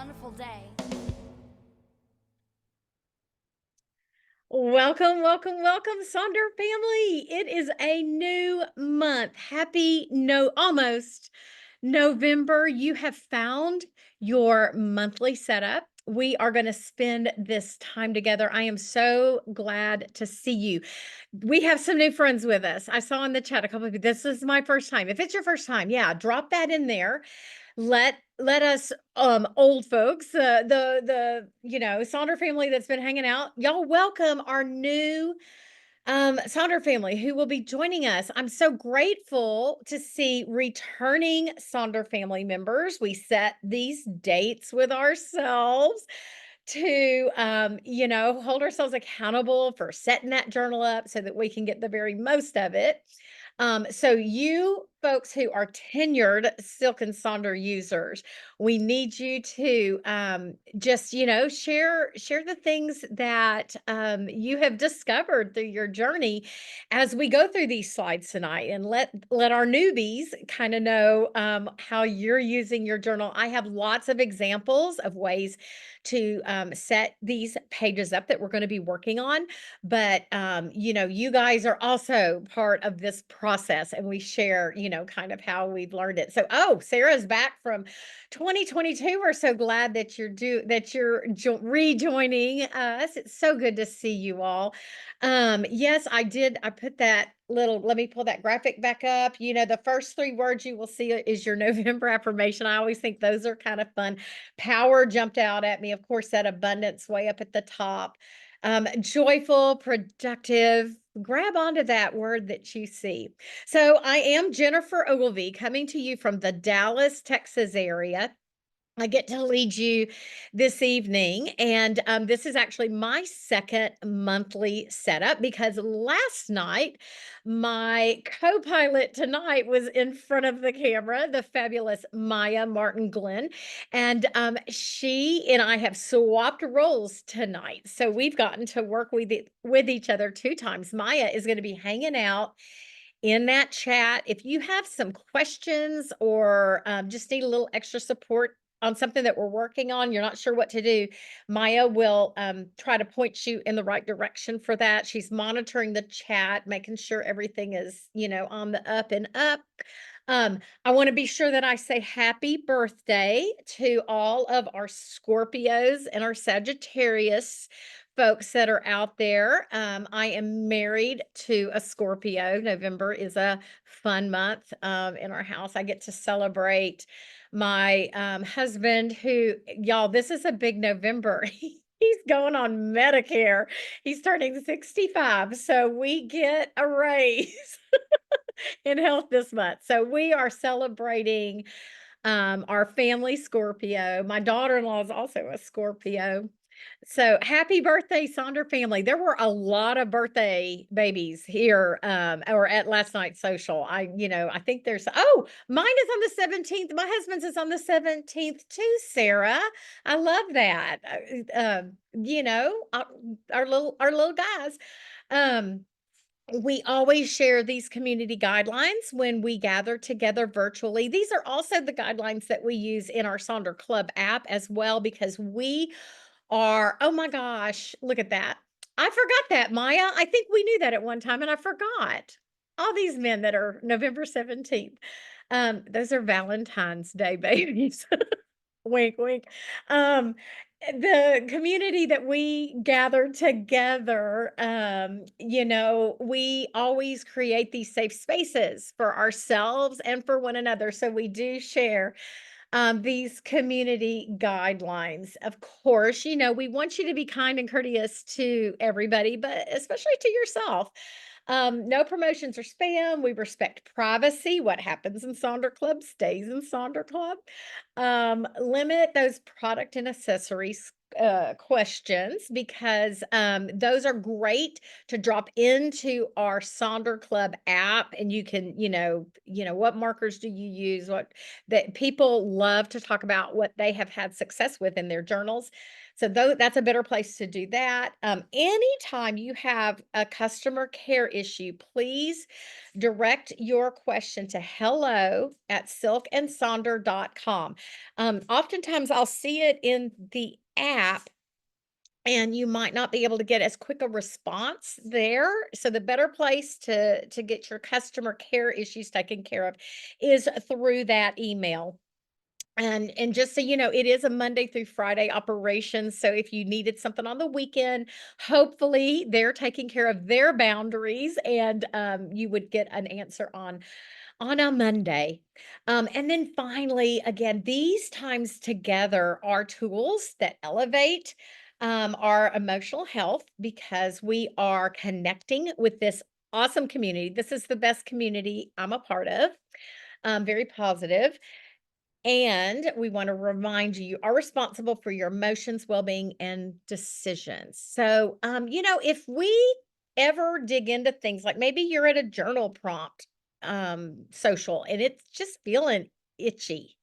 wonderful day. Welcome, welcome, welcome, Sonder family. It is a new month. Happy almost November. You have found your monthly setup. We are going to spend this time together. I am so glad to see you. We have some new friends with us. I saw in the chat a couple of you. This is my first time. If it's your first time, yeah, drop that in there. Let us old folks, the Sonder family that's been hanging out, y'all welcome our new Sonder family who will be joining us. I'm so grateful to see returning Sonder family members. We set these dates with ourselves to hold ourselves accountable for setting that journal up so that we can get the very most of it. So you folks who are tenured Silk and Sonder users, we need you to just share the things that you have discovered through your journey as we go through these slides tonight, and let our newbies kind of know how you're using your journal. I have lots of examples of ways to set these pages up that we're going to be working on. But you guys are also part of this process, and we share, kind of how we've learned it. So, oh, Sarah's back from 2022. We're so glad that you're rejoining us. It's so good to see you all. Yes, I did. I put that let me pull that graphic back up. The first three words you will see is your November affirmation. I always think those are kind of fun. Power jumped out at me. Of course, that abundance way up at the top. Joyful, productive. Grab onto that word that you see. So I am Jennifer Ogilvie, coming to you from the Dallas, Texas area. I get to lead you this evening, and this is actually my second monthly setup because last night my co-pilot tonight was in front of the camera, the fabulous Maya Martin Glenn, and she and I have swapped roles tonight. So we've gotten to work with each other two times. Maya is going to be hanging out in that chat. If you have some questions or just need a little extra support on something that we're working on, you're not sure what to do, Maya will try to point you in the right direction for that. She's monitoring the chat, making sure everything is, on the up and up. I want to be sure that I say happy birthday to all of our Scorpios and our Sagittarius folks that are out there. I am married to a Scorpio. November is a fun month in our house. I get to celebrate my husband, who, y'all, this is a big November. He's going on Medicare. He's turning 65. So we get a raise in health this month. So we are celebrating our family Scorpio. My daughter-in-law is also a Scorpio. So happy birthday, Sonder family. There were a lot of birthday babies here or at last night's social. I think mine is on the 17th. My husband's is on the 17th too, Sarah. I love that. Our little guys. Um, we always share these community guidelines when we gather together virtually. These are also the guidelines that we use in our Sonder Club app as well, because oh my gosh, look at that. I forgot that, Maya. I think we knew that at one time, and I forgot. All these men that are November 17th. Those are Valentine's Day babies. Wink, wink. The community that we gather together, we always create these safe spaces for ourselves and for one another. So we do share these community guidelines. Of course, we want you to be kind and courteous to everybody, but especially to yourself. No promotions or spam. We respect privacy. What happens in Sonder Club stays in Sonder Club. Limit those product and accessories questions because those are great to drop into our Sonder Club app, and you can, what markers do you use? What that people love to talk about what they have had success with in their journals. So that's a better place to do that. Anytime you have a customer care issue, please direct your question to hello@silkandsonder.com. Oftentimes I'll see it in the app and you might not be able to get as quick a response there. So the better place to get your customer care issues taken care of is through that email. And just so you know, it is a Monday through Friday operation. So if you needed something on the weekend, hopefully they're taking care of their boundaries and you would get an answer on a Monday. And then finally, again, these times together are tools that elevate our emotional health because we are connecting with this awesome community. This is the best community I'm a part of. Very positive. And we want to remind you, you are responsible for your emotions, well-being, and decisions. So, if we ever dig into things like maybe you're at a journal prompt social and it's just feeling itchy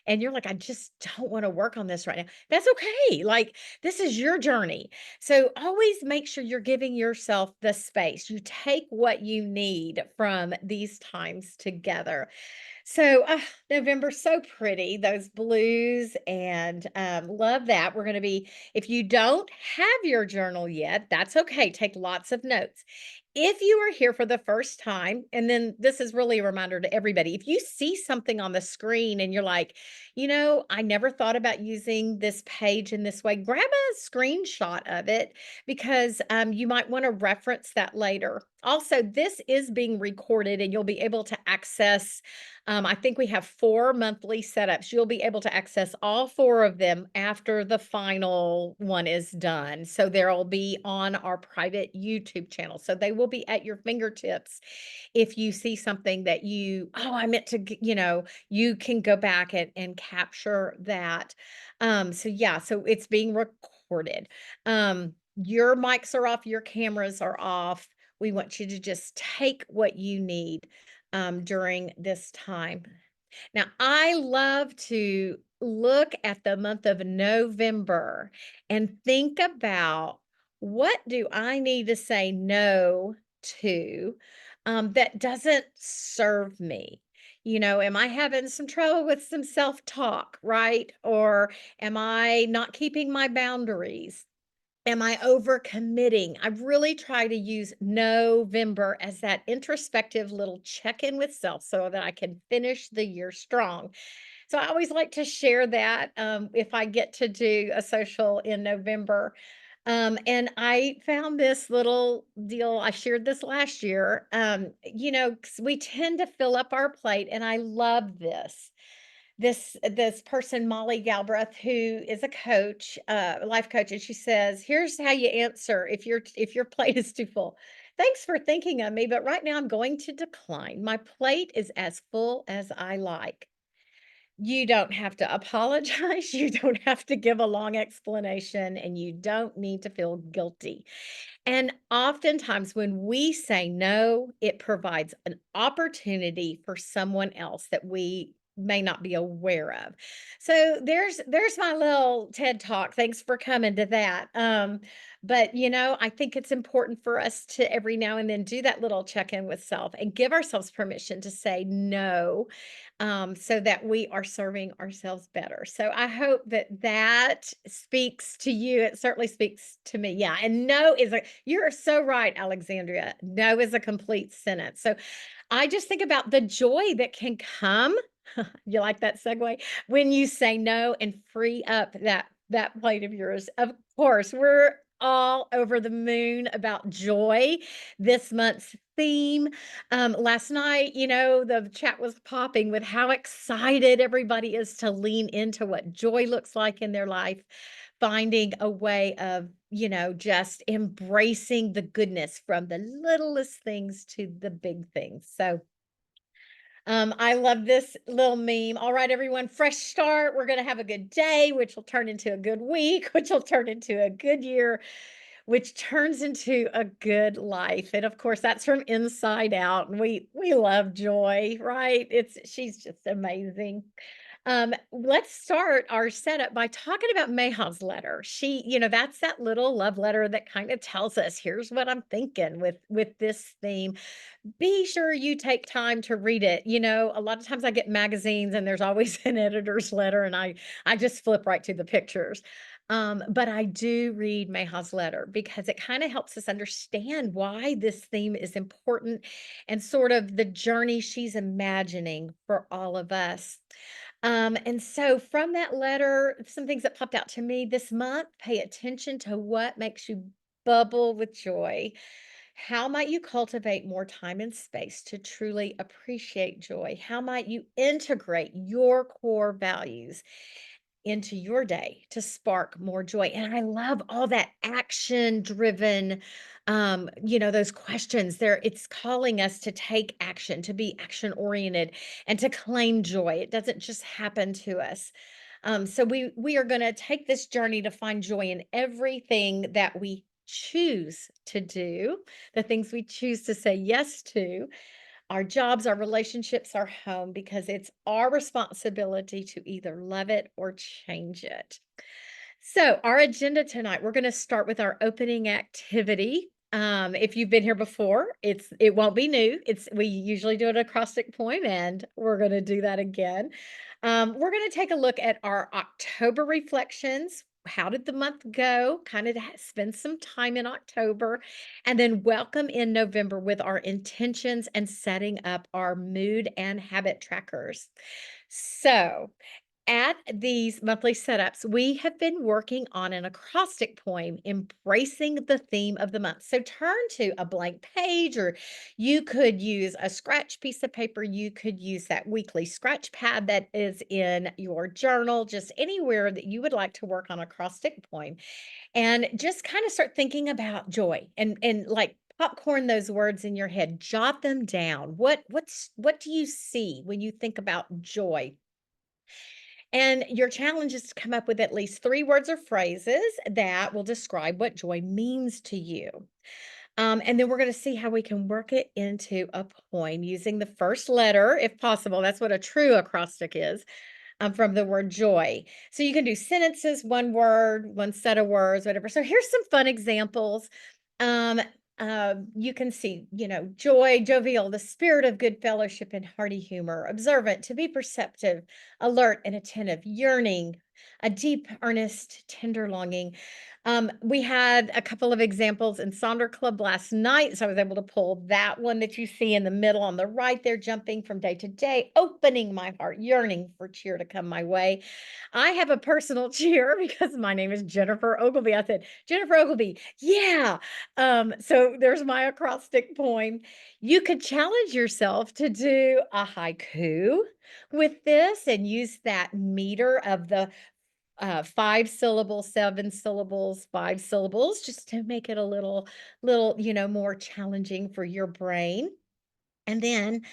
and you're like, I just don't want to work on this right now. That's okay. Like, this is your journey. So always make sure you're giving yourself the space. You take what you need from these times together. So, November, so pretty, those blues, and love that. We're going to be, if you don't have your journal yet, that's okay. Take lots of notes. If you are here for the first time, and then this is really a reminder to everybody, if you see something on the screen and you're like, I never thought about using this page in this way, grab a screenshot of it because you might want to reference that later. Also, this is being recorded and you'll be able to access I think we have 4 monthly setups. You'll be able to access all 4 of them after the final one is done. So they'll be on our private YouTube channel. So they will be at your fingertips. If you see something that I meant to, you can go back and capture that. So yeah, so it's being recorded. Your mics are off, your cameras are off. We want you to just take what you need during this time. Now, I love to look at the month of November and think about what do I need to say no to that doesn't serve me? Am I having some trouble with some self talk, right? Or am I not keeping my boundaries? Am I overcommitting? I really try to use November as that introspective little check-in with self so that I can finish the year strong. So I always like to share that if I get to do a social in November. And I found this little deal. I shared this last year. 'Cause we tend to fill up our plate, and I love this person, Molly Galbraith, who is a coach, life coach, and she says, "Here's how you answer if your plate is too full. Thanks for thinking of me, but right now I'm going to decline. My plate is as full as I like." You don't have to apologize. You don't have to give a long explanation, and you don't need to feel guilty. And oftentimes, when we say no, it provides an opportunity for someone else that we may not be aware of. So there's my little TED talk. Thanks for coming to that. But I think it's important for us to every now and then do that little check-in with self and give ourselves permission to say no, so that we are serving ourselves better. So I hope that that speaks to you. It certainly speaks to me. Yeah. And no is you're so right, Alexandria. No is a complete sentence. So I just think about the joy that can come. You like that segue? When you say no and free up that plate of yours. Of course, we're all over the moon about joy. This month's theme. Last night, the chat was popping with how excited everybody is to lean into what joy looks like in their life, finding a way of, just embracing the goodness from the littlest things to the big things. So I love this little meme. All right, everyone, fresh start. We're going to have a good day, which will turn into a good week, which will turn into a good year, which turns into a good life. And of course, that's from Inside Out. And we love Joy, right? She's just amazing. Let's start our setup by talking about Mayhav's letter. That's that little love letter that kind of tells us, here's what I'm thinking with this theme. Be sure you take time to read it. A lot of times I get magazines and there's always an editor's letter and I just flip right to the pictures. But I do read Mayha's letter because it kind of helps us understand why this theme is important and sort of the journey she's imagining for all of us. And so from that letter, some things that popped out to me this month: pay attention to what makes you bubble with joy. How might you cultivate more time and space to truly appreciate joy? How might you integrate your core values into your day to spark more joy? And I love all that action driven, those questions there. It's calling us to take action, to be action oriented, and to claim joy. It doesn't just happen to us. So we are going to take this journey to find joy in everything that we choose to do, the things we choose to say yes to, our jobs, our relationships, our home, because it's our responsibility to either love it or change it. So, our agenda tonight, we're going to start with our opening activity. If you've been here before, it won't be new. We usually do an acrostic poem, and we're going to do that again. We're going to take a look at our October reflections. How did the month go? Kind of spend some time in October, and then welcome in November with our intentions and setting up our mood and habit trackers. So, at these monthly setups, we have been working on an acrostic poem embracing the theme of the month. So turn to a blank page, or you could use a scratch piece of paper. You could use that weekly scratch pad that is in your journal, just anywhere that you would like to work on acrostic poem. And just kind of start thinking about joy and like popcorn those words in your head, jot them down. What do you see when you think about joy? And your challenge is to come up with at least 3 words or phrases that will describe what joy means to you. And then we're going to see how we can work it into a poem using the first letter, if possible. That's what a true acrostic is, from the word joy. So you can do sentences, one word, one set of words, whatever. So here's some fun examples. Um, you can see, joy, jovial, the spirit of good fellowship and hearty humor, observant, to be perceptive, alert and attentive, yearning, a deep, earnest, tender longing. We had a couple of examples in Sonder Club last night, so I was able to pull that one that you see in the middle on the right there, jumping from day to day, opening my heart, yearning for cheer to come my way. I have a personal cheer because my name is Jennifer Ogilvy. I said, Jennifer Ogilvy, yeah. So there's my acrostic poem. You could challenge yourself to do a haiku with this and use that meter of the 5 syllables, 7 syllables, 5 syllables, just to make it a little, more challenging for your brain. And then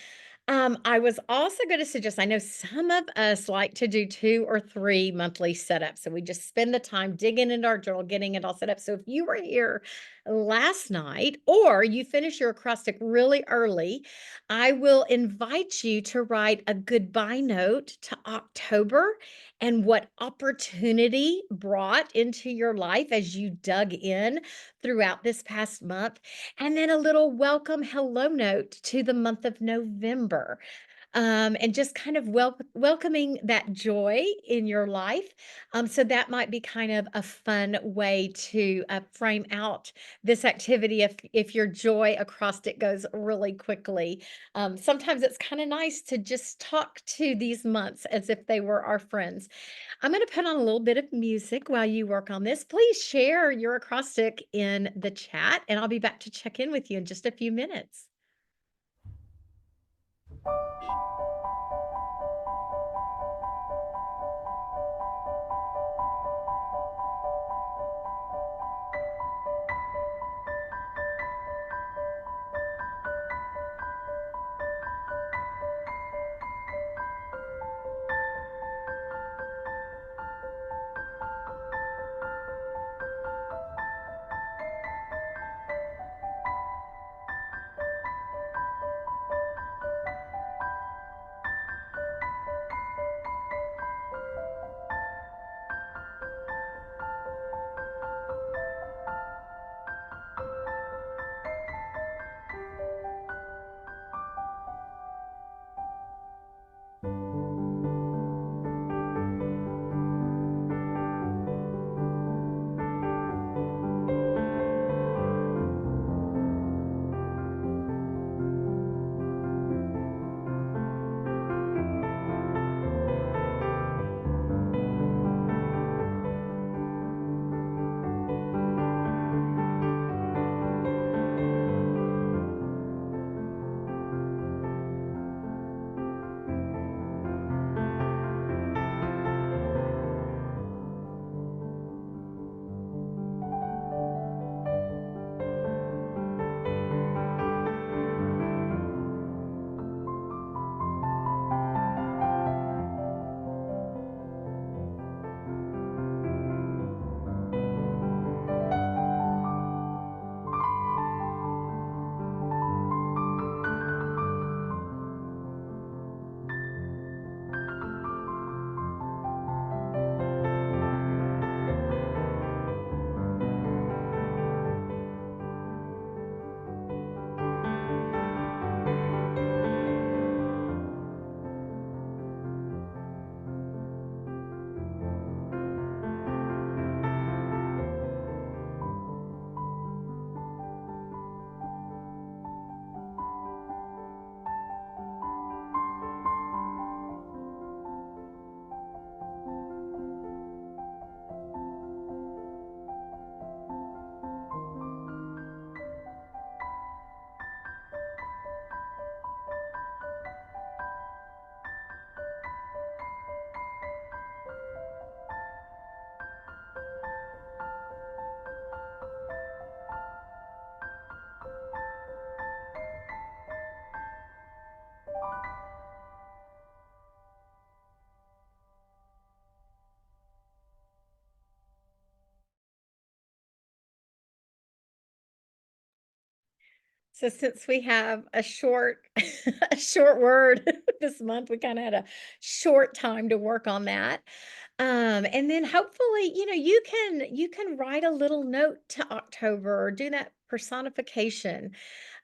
I was also going to suggest, I know some of us like to do 2 or 3 monthly setups. So we just spend the time digging into our journal, getting it all set up. So if you were here last night or you finish your acrostic really early, I will invite you to write a goodbye note to October and what opportunity brought into your life as you dug in throughout this past month, and then a little welcome hello note to the month of November. And just kind of welcoming that joy in your life. So that might be kind of a fun way to frame out this activity if your joy acrostic goes really quickly. Sometimes it's kind of nice to just talk to these months as if they were our friends. I'm going to put on a little bit of music while you work on this. Please share your acrostic in the chat, and I'll be back to check in with you in just a few minutes. So since we have a short a short word this month, we kinda had a short time to work on that. And then hopefully, you can write a little note to October or do that personification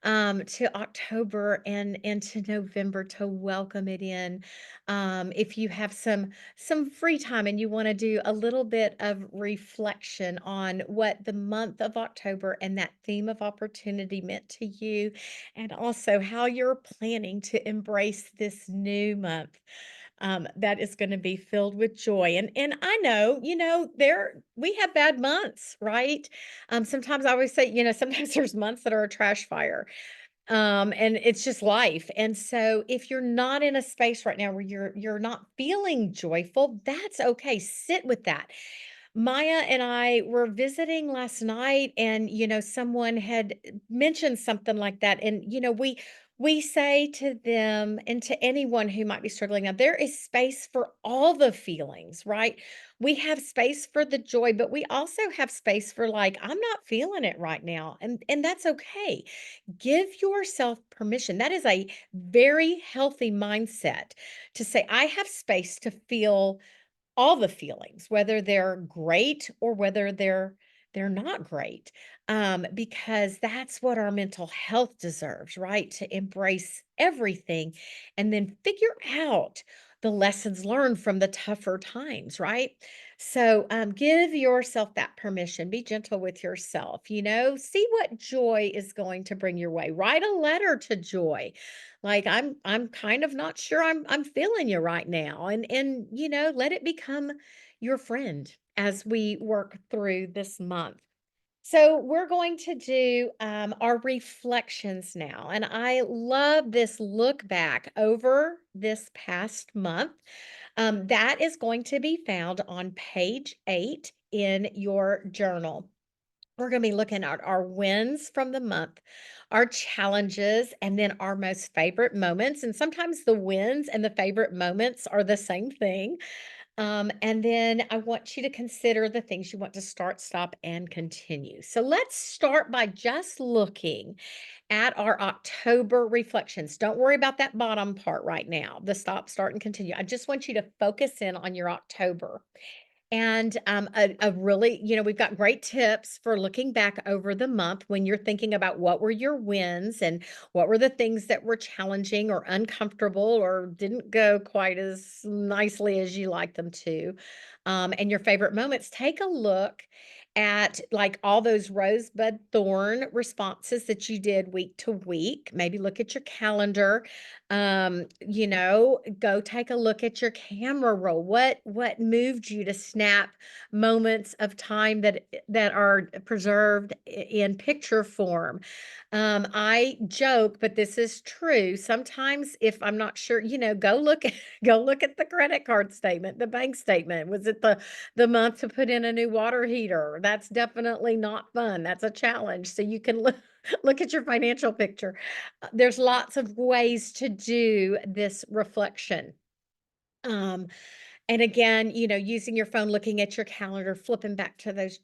to October and to November to welcome it in. If you have some free time and you want to do a little bit of reflection on what the month of October and that theme of opportunity meant to you, and also how you're planning to embrace this new month. That is going to be filled with joy. And I know, there we have bad months, right? Sometimes I always say, sometimes there's months that are a trash fire. And it's just life. And so if you're not in a space right now where you're not feeling joyful, that's okay. Sit with that. Maya and I were visiting last night and someone had mentioned something like that, and we say to them and to anyone who might be struggling now, there is space for all the feelings, right? We have space for the joy, but we also have space for, like, I'm not feeling it right now, and that's okay. Give yourself permission. That is a very healthy mindset to say, I have space to feel all the feelings, whether they're great or whether they're not great, because that's what our mental health deserves, right? To embrace everything and then figure out the lessons learned from the tougher times, right? So give yourself that permission. Be gentle with yourself. See what joy is going to bring your way. Write a letter to joy, like, I'm kind of not sure I'm feeling you right now, and let it become your friend as we work through this month. So we're going to do our reflections now, and I love this look back over this past month. That is going to be found on page 8 in your journal. We're going to be looking at our wins from the month, our challenges, and then our most favorite moments. And sometimes the wins and the favorite moments are the same thing. And then I want you to consider the things you want to start, stop, and continue. So let's start by just looking at our October reflections. Don't worry about that bottom part right now, the stop, start, and continue. I just want you to focus in on your October. And a really, we've got great tips for looking back over the month when you're thinking about what were your wins and what were the things that were challenging or uncomfortable or didn't go quite as nicely as you like them to. And your favorite moments. Take a look at, like, all those rosebud thorn responses that you did week to week. Maybe look at your calendar. Go take a look at your camera roll. What moved you to snap moments of time that are preserved in picture form? I joke, but this is true. Sometimes if I'm not sure, go look at go look at the credit card statement, the bank statement. Was it the month to put in a new water heater? That's definitely not fun. That's a challenge. So you can look at your financial picture. There's lots of ways to do this reflection. Um, and again, using your phone, looking at your calendar, flipping back to those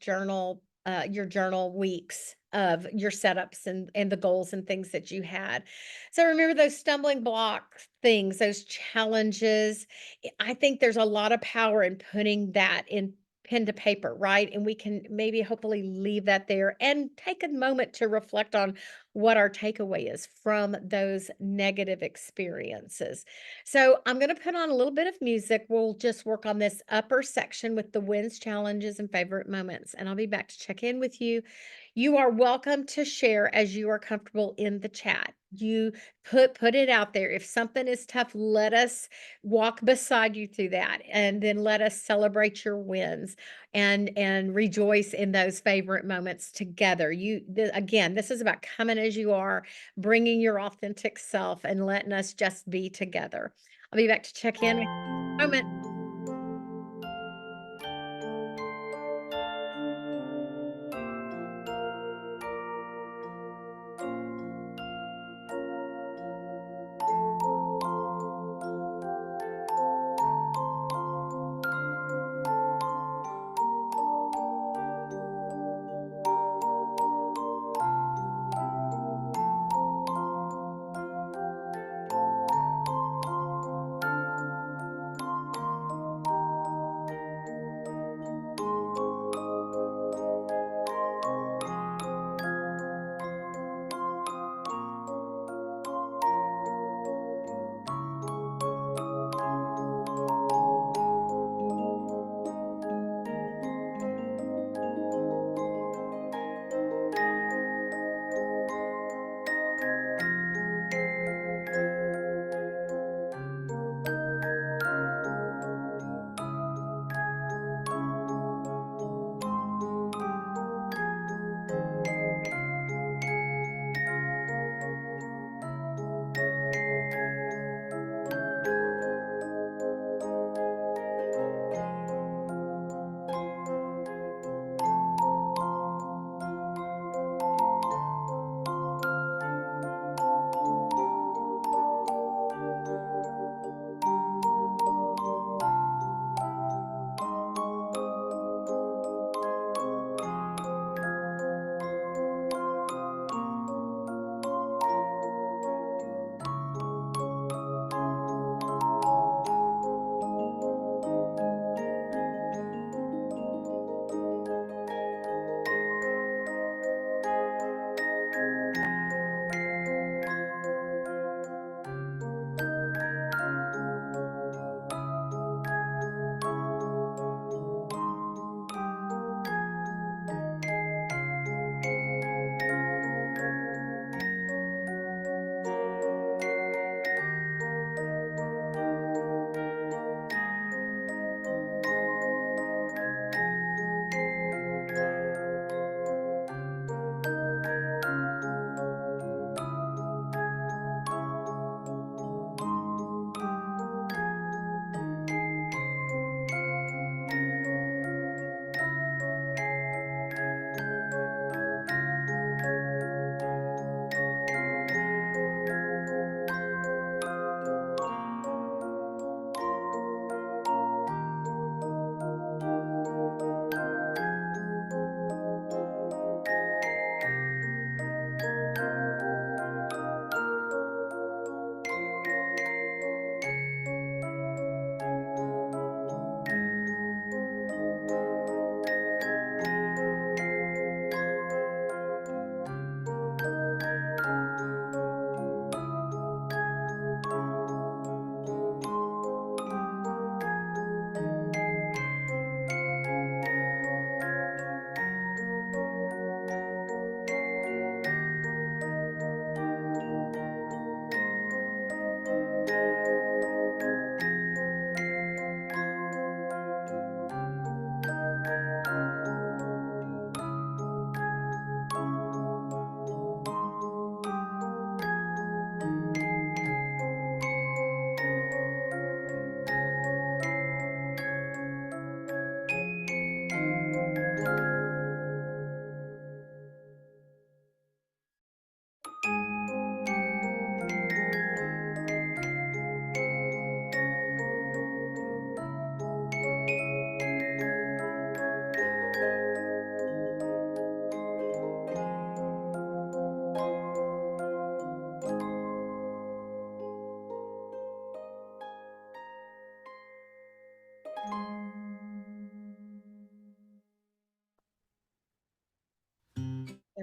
your journal weeks of your setups and the goals and things that you had. So remember those stumbling block things, those challenges. I think there's a lot of power in putting that in pen to paper, right? And we can maybe hopefully leave that there and take a moment to reflect on what our takeaway is from those negative experiences. So I'm going to put on a little bit of music. We'll just work on this upper section with the wins, challenges, and favorite moments. And I'll be back to check in with you. You are welcome to share as you are comfortable in the chat. You put it out there. If something is tough, let us walk beside you through that, and then let us celebrate your wins and rejoice in those favorite moments together. Again, this is about coming as you are, bringing your authentic self, and letting us just be together. I'll be back to check in with you in a moment.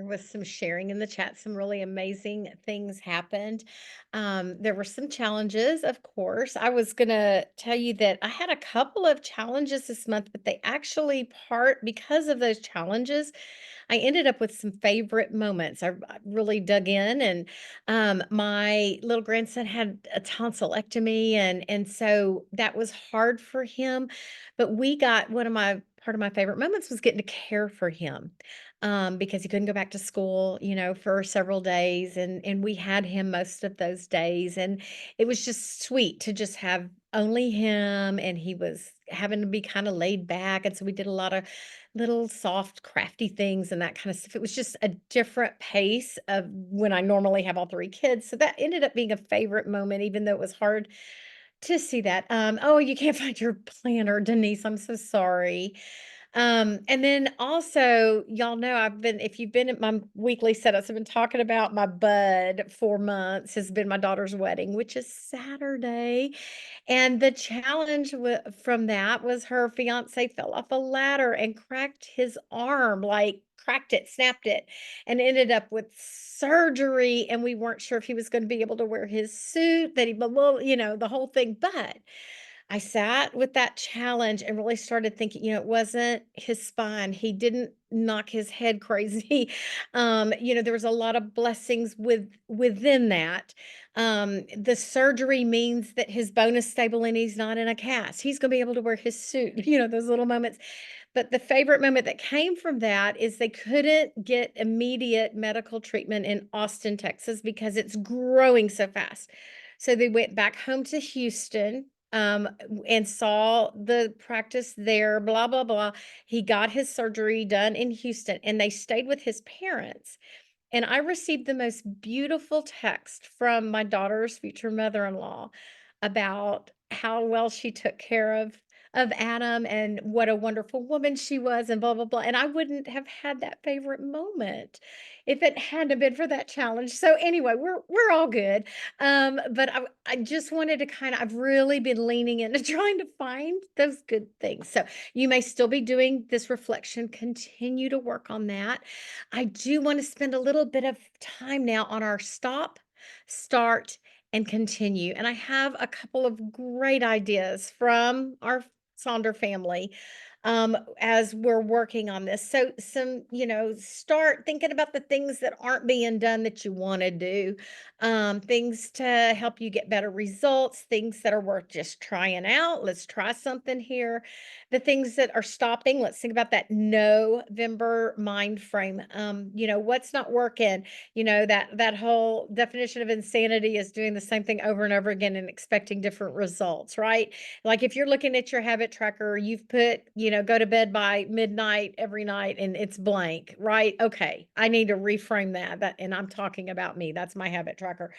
was some sharing in the chat. Some really amazing things happened. There were some challenges, of course. I was going to tell you that I had a couple of challenges this month, but they actually part because of those challenges. I ended up with some favorite moments. I really dug in, and my little grandson had a tonsillectomy, and so that was hard for him. But we got one of my part of my favorite moments was getting to care for him, because he couldn't go back to school, for several days, and we had him most of those days, and it was just sweet to just have only him, and he was having to be kind of laid back, and so we did a lot of little soft crafty things and that kind of stuff. It was just a different pace of when I normally have all three kids. So that ended up being a favorite moment, even though it was hard to see that. Oh, you can't find your planner, Denise. I'm so sorry. And then also, y'all know if you've been at my weekly setups, I've been talking about my bud for months, has been my daughter's wedding, which is Saturday. And the challenge from that was her fiance fell off a ladder and cracked his arm, like cracked it, snapped it, and ended up with surgery. And we weren't sure if he was going to be able to wear his suit, that he, well, the whole thing. But I sat with that challenge and really started thinking, it wasn't his spine. He didn't knock his head crazy. There was a lot of blessings within that. The surgery means that his bone is stable and he's not in a cast. He's going to be able to wear his suit, those little moments. But the favorite moment that came from that is they couldn't get immediate medical treatment in Austin, Texas, because it's growing so fast. So they went back home to Houston, and saw the practice there, blah, blah, blah. He got his surgery done in Houston, and they stayed with his parents. And I received the most beautiful text from my daughter's future mother-in-law about how well she took care of Adam and what a wonderful woman she was and blah blah blah. And I wouldn't have had that favorite moment if it hadn't been for that challenge. So anyway, we're all good. But I just wanted to I've really been leaning into trying to find those good things. So you may still be doing this reflection, continue to work on that. I do want to spend a little bit of time now on our stop, start, and continue. And I have a couple of great ideas from our Sonder family, as we're working on this. So, start thinking about the things that aren't being done that you want to do, things to help you get better results, things that are worth just trying out. Let's try something here. The things that are stopping, let's think about that November mind frame. What's not working? That whole definition of insanity is doing the same thing over and over again and expecting different results, right? Like if you're looking at your habit tracker, you've put, go to bed by midnight every night and it's blank, right? Okay, I need to reframe that, and I'm talking about me. That's my habit tracker.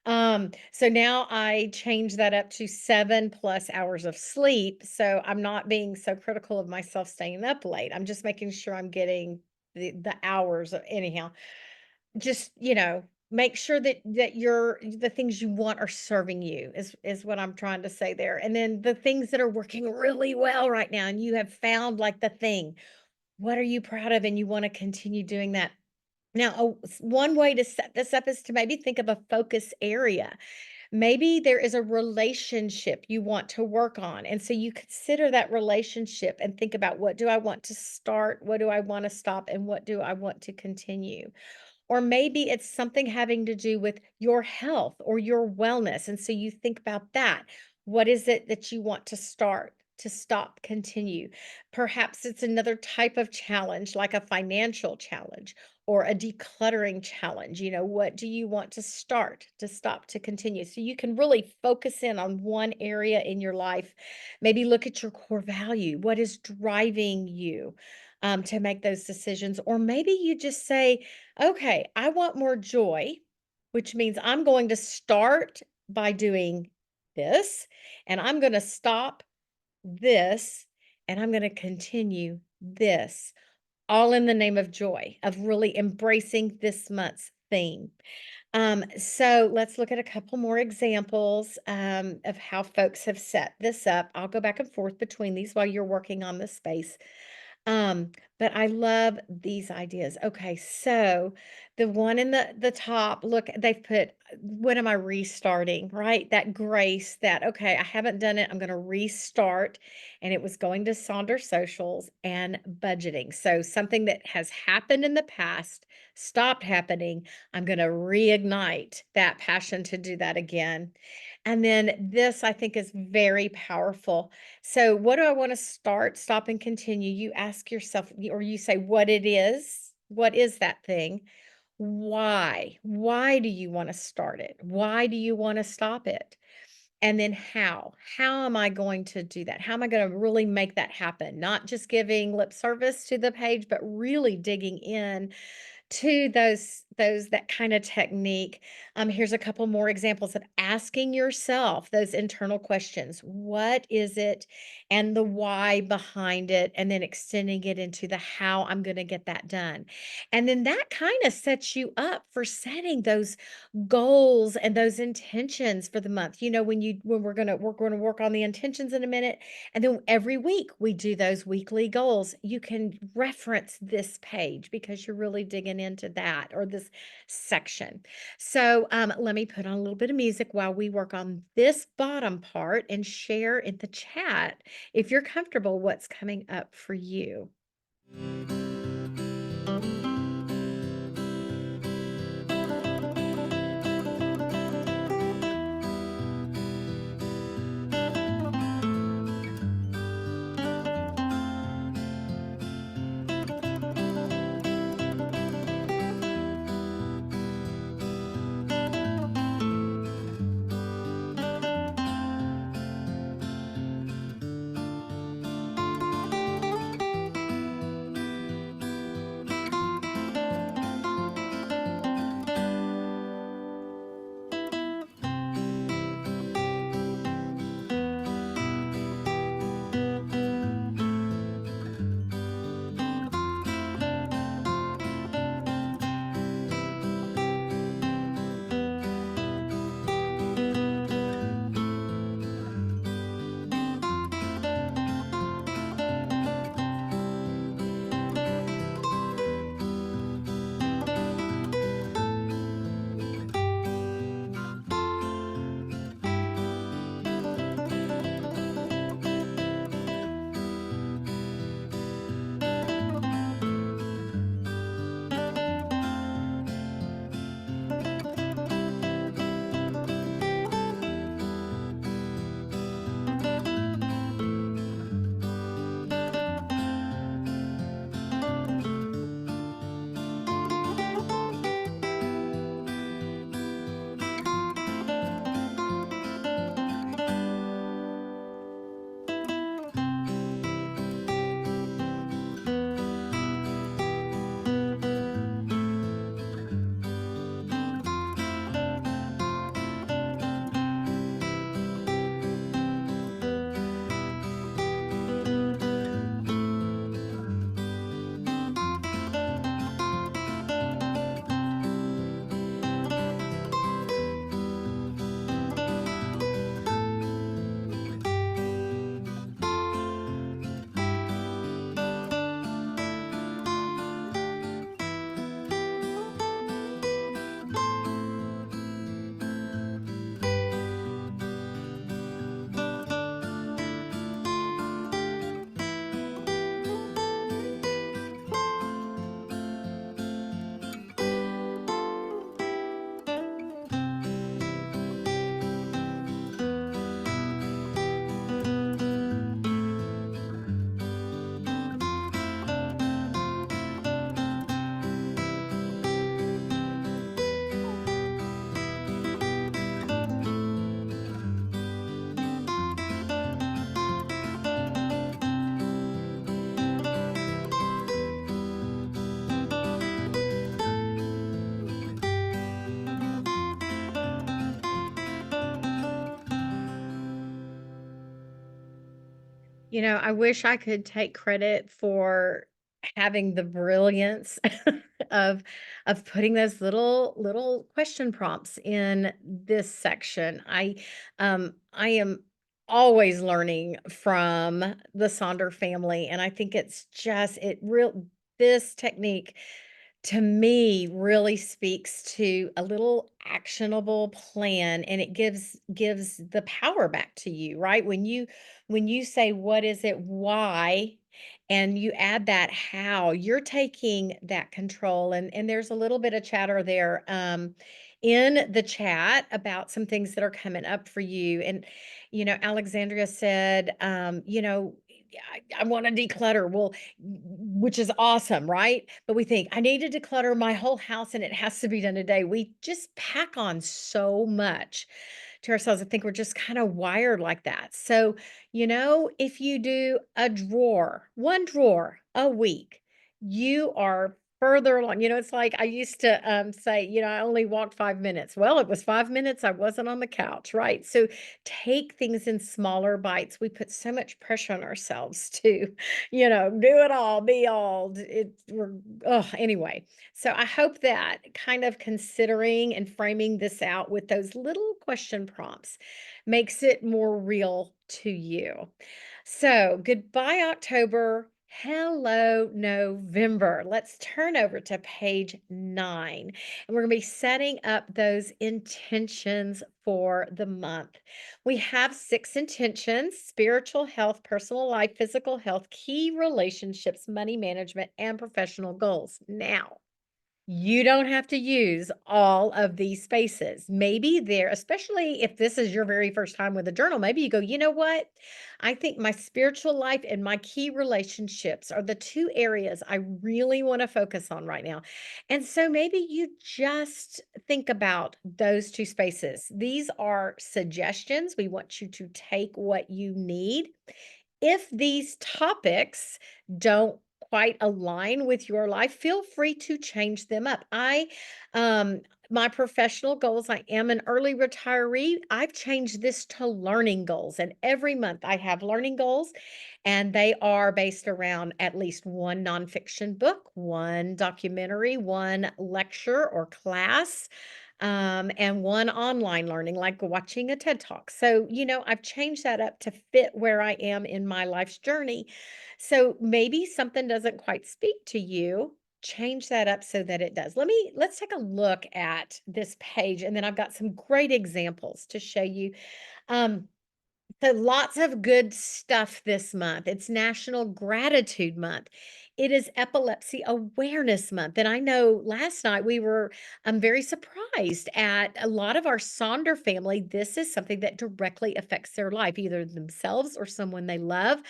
So now I change that up to 7+ hours of sleep. So I'm not being so critical of myself staying up late. I'm just making sure I'm getting the hours anyhow. Just, make sure that the things you want are serving you is what I'm trying to say there. And then the things that are working really well right now, and you have found like the thing, what are you proud of? And you want to continue doing that. Now, one way to set this up is to maybe think of a focus area. Maybe there is a relationship you want to work on. And so you consider that relationship and think about, what do I want to start? What do I want to stop? And what do I want to continue? Or maybe it's something having to do with your health or your wellness. And so you think about that. What is it that you want to start, to stop, continue? Perhaps it's another type of challenge, like a financial challenge or a decluttering challenge. What do you want to start, to stop, to continue? So you can really focus in on one area in your life. Maybe look at your core value. What is driving you, to make those decisions? Or maybe you just say, okay, I want more joy, which means I'm going to start by doing this, and I'm going to stop this, and I'm going to continue this, all in the name of joy, of really embracing this month's theme. So let's look at a couple more examples, of how folks have set this up. I'll go back and forth between these while you're working on the space. But I love these ideas. Okay, so the one in the top, look, they've put, what am I restarting, right? That grace that, okay, I haven't done it. I'm going to restart. And it was going to Sonder Socials and budgeting. So something that has happened in the past, stopped happening. I'm going to reignite that passion to do that again. And then this I think is very powerful. So, what do I want to start, stop, and continue? You ask yourself, or you say what it is. What is that thing? Why? Why do you want to start it? Why do you want to stop it? And then how? How am I going to do that? How am I going to really make that happen? Not just giving lip service to the page, but really digging in to those that kind of technique. Here's a couple more examples of asking yourself those internal questions. What is it? And the why behind it, and then extending it into the how I'm going to get that done. And then that kind of sets you up for setting those goals and those intentions for the month. You know, when we're going to work on the intentions in a minute, and then every week we do those weekly goals. You can reference this page because you're really digging into that or this section. So let me put on a little bit of music while we work on this bottom part and share in the chat if you're comfortable what's coming up for you. You know, I wish I could take credit for having the brilliance of putting those little question prompts in this section. I am always learning from the Sonder family, and I think it's just it real this technique to me really speaks to a little actionable plan, and it gives the power back to you, right? When you say what is it, why, and you add that how, you're taking that control. And there's a little bit of chatter there in the chat about some things that are coming up for you. And Alexandria said, I want to declutter. Well, which is awesome, right? But we think, I need to declutter my whole house and it has to be done today. We just pack on so much to ourselves. I think we're just kind of wired like that. So, if you do a drawer, one drawer a week, you are further along. It's like I used to say, I only walked 5 minutes. Well, it was 5 minutes. I wasn't on the couch, right? So take things in smaller bites. We put so much pressure on ourselves to, do it all, be all. Anyway. So I hope that kind of considering and framing this out with those little question prompts makes it more real to you. So goodbye, October. Hello, November. Let's turn over to page 9. And we're going to be setting up those intentions for the month. We have 6 intentions: spiritual health, personal life, physical health, key relationships, money management, and professional goals. Now, you don't have to use all of these spaces. Maybe there, especially if this is your very first time with a journal, maybe you go, you know what? I think my spiritual life and my key relationships are the 2 areas I really want to focus on right now. And so maybe you just think about those 2 spaces. These are suggestions. We want you to take what you need. If these topics don't quite align with your life, feel free to change them up. Um, my professional goals, I am an early retiree. I've changed this to learning goals, and every month I have learning goals, and they are based around at least one nonfiction book, one documentary, one lecture or class, and one online learning, like watching a TED Talk. So, I've changed that up to fit where I am in my life's journey. So maybe something doesn't quite speak to you. Change that up so that it does. Let's take a look at this page, and then I've got some great examples to show you. Um, so lots of good stuff this month. It's National Gratitude Month. It is Epilepsy Awareness Month. And I know last night we were very surprised at a lot of our Sonder family. This is something that directly affects their life, either themselves or someone they love.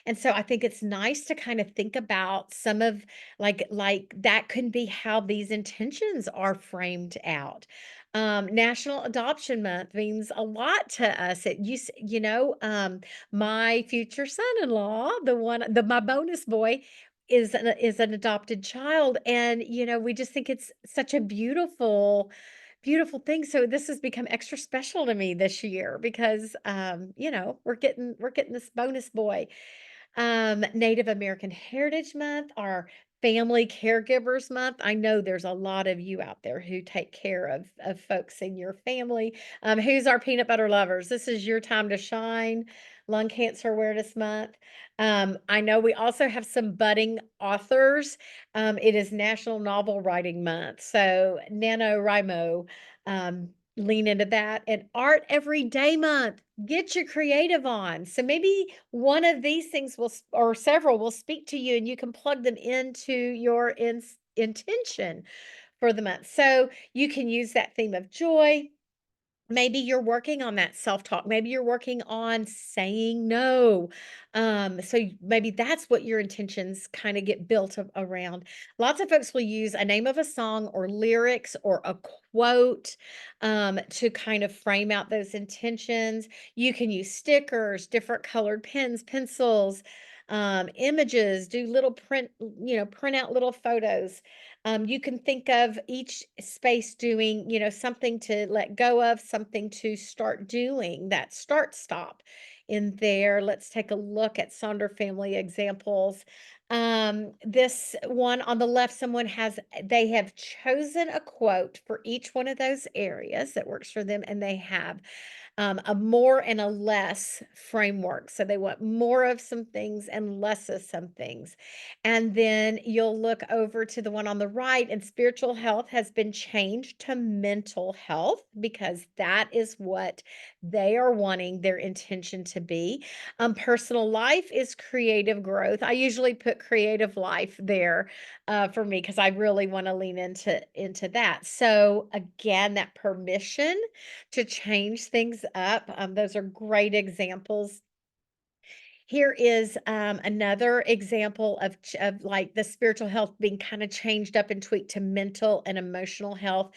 And so I think it's nice to kind of think about some of like that can be how these intentions are framed out. National Adoption Month means a lot to us. My future son-in-law, my bonus boy, is an adopted child, and we just think it's such a beautiful, beautiful thing. So this has become extra special to me this year because we're getting this bonus boy. Native American Heritage Month, our Family Caregivers Month. I know there's a lot of you out there who take care of folks in your family. Who's our peanut butter lovers? This is your time to shine. Lung Cancer Awareness Month. I know we also have some budding authors. It is National Novel Writing Month. So NaNoWriMo, lean into that. And Art Every Day Month. Get your creative on. So maybe one of these things or several will speak to you, and you can plug them into your intention for the month. So you can use that theme of joy. Maybe you're working on that self-talk. Maybe you're working on saying no. Maybe that's what your intentions kind of get built around. Lots of folks will use a name of a song or lyrics or a quote to kind of frame out those intentions. You can use stickers, different colored pens, pencils, images, do little print out little photos. You can think of each space doing, something to let go of, something to start doing, that start stop in there. Let's take a look at Sonder family examples. This one on the left, they have chosen a quote for each one of those areas that works for them, and they have a more and a less framework. So they want more of some things and less of some things. And then you'll look over to the one on the right, and spiritual health has been changed to mental health because that is what they are wanting their intention to be. Personal life is creative growth. I usually put creative life there for me because I really want to lean into that. So again, that permission to change things up. Those are great examples. Here is another example of like the spiritual health being kind of changed up and tweaked to mental and emotional health.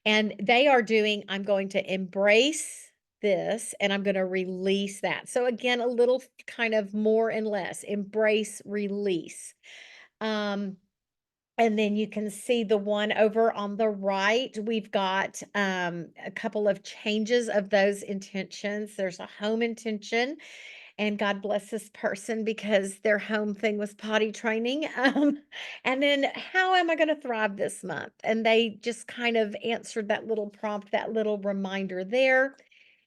And they are doing, I'm going to embrace this and I'm going to release that. So, again, a little kind of more and less embrace, release. Um, and then you can see the one over on the right. We've got a couple of changes of those intentions. There's a home intention, and God bless this person because their home thing was potty training. And then, how am I going to thrive this month? And they just kind of answered that little prompt, that little reminder there.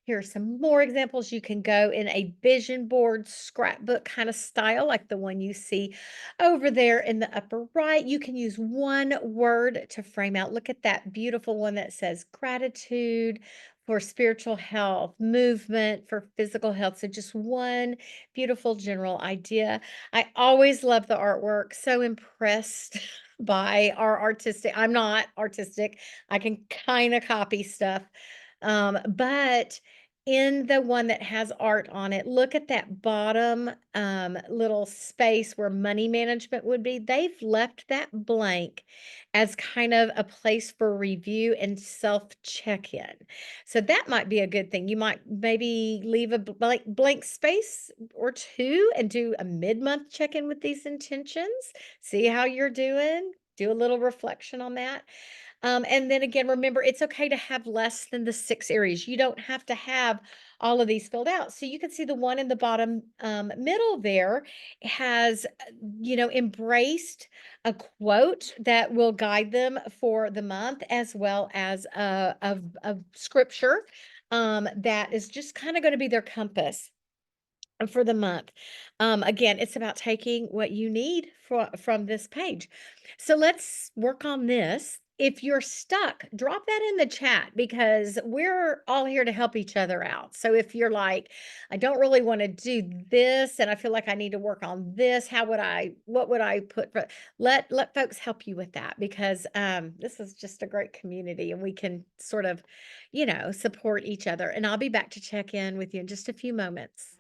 Here are some more examples. You can go in a vision board, scrapbook kind of style, like the one you see over there in the upper right. You can use one word to frame out. Look at that beautiful one that says gratitude for spiritual health, movement for physical health. So, just one beautiful general idea. I always love the artwork. So impressed by our artistic. I'm not artistic. I can kind of copy stuff, but in the one that has art on it, look at that bottom little space where money management would be. They've left that blank as kind of a place for review and self check in. So that might be a good thing. You might maybe leave a blank space or two and do a mid month check in with these intentions, see how you're doing, do a little reflection on that. And then again, remember, it's okay to have less than the 6 areas. You don't have to have all of these filled out. So you can see the one in the bottom middle there has, embraced a quote that will guide them for the month, as well as a scripture that is just kind of going to be their compass for the month. Again, it's about taking what you need from this page. So let's work on this. If you're stuck, drop that in the chat because we're all here to help each other out. So if you're like, I don't really want to do this and I feel like I need to work on this, what would I put for, let folks help you with that because this is just a great community and we can sort of, support each other. And I'll be back to check in with you in just a few moments.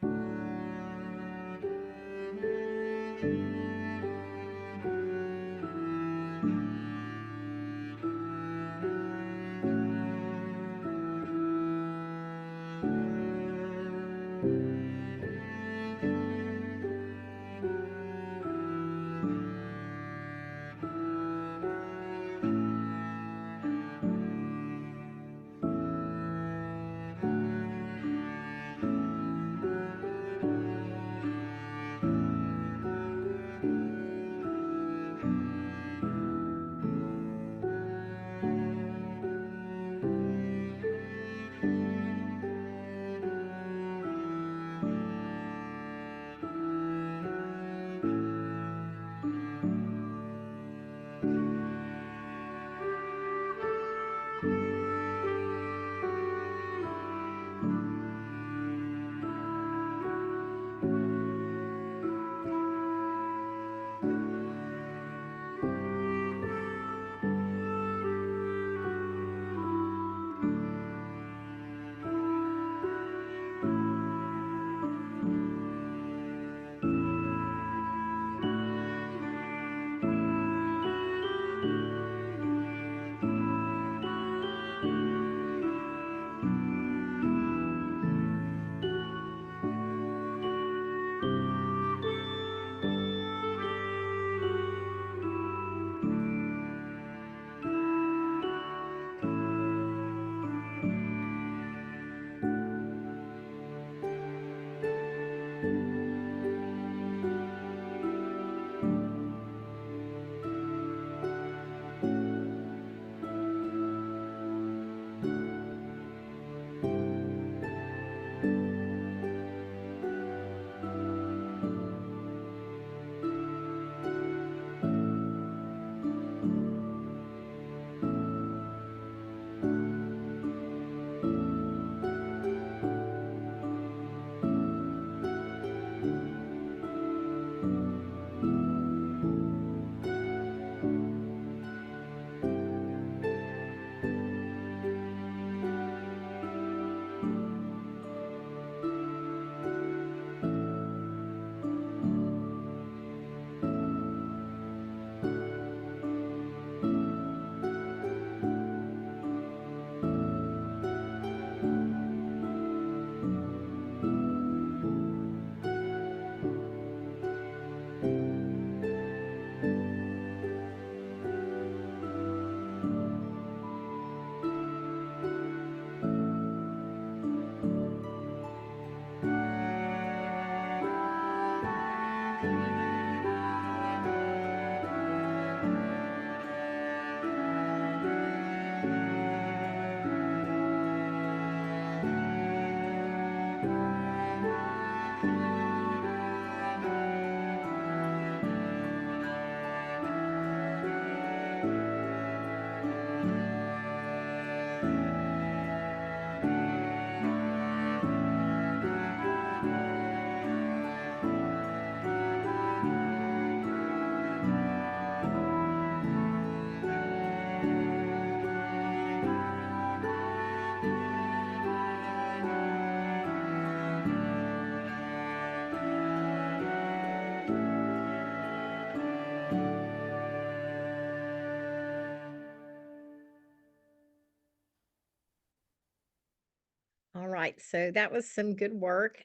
right. So that was some good work.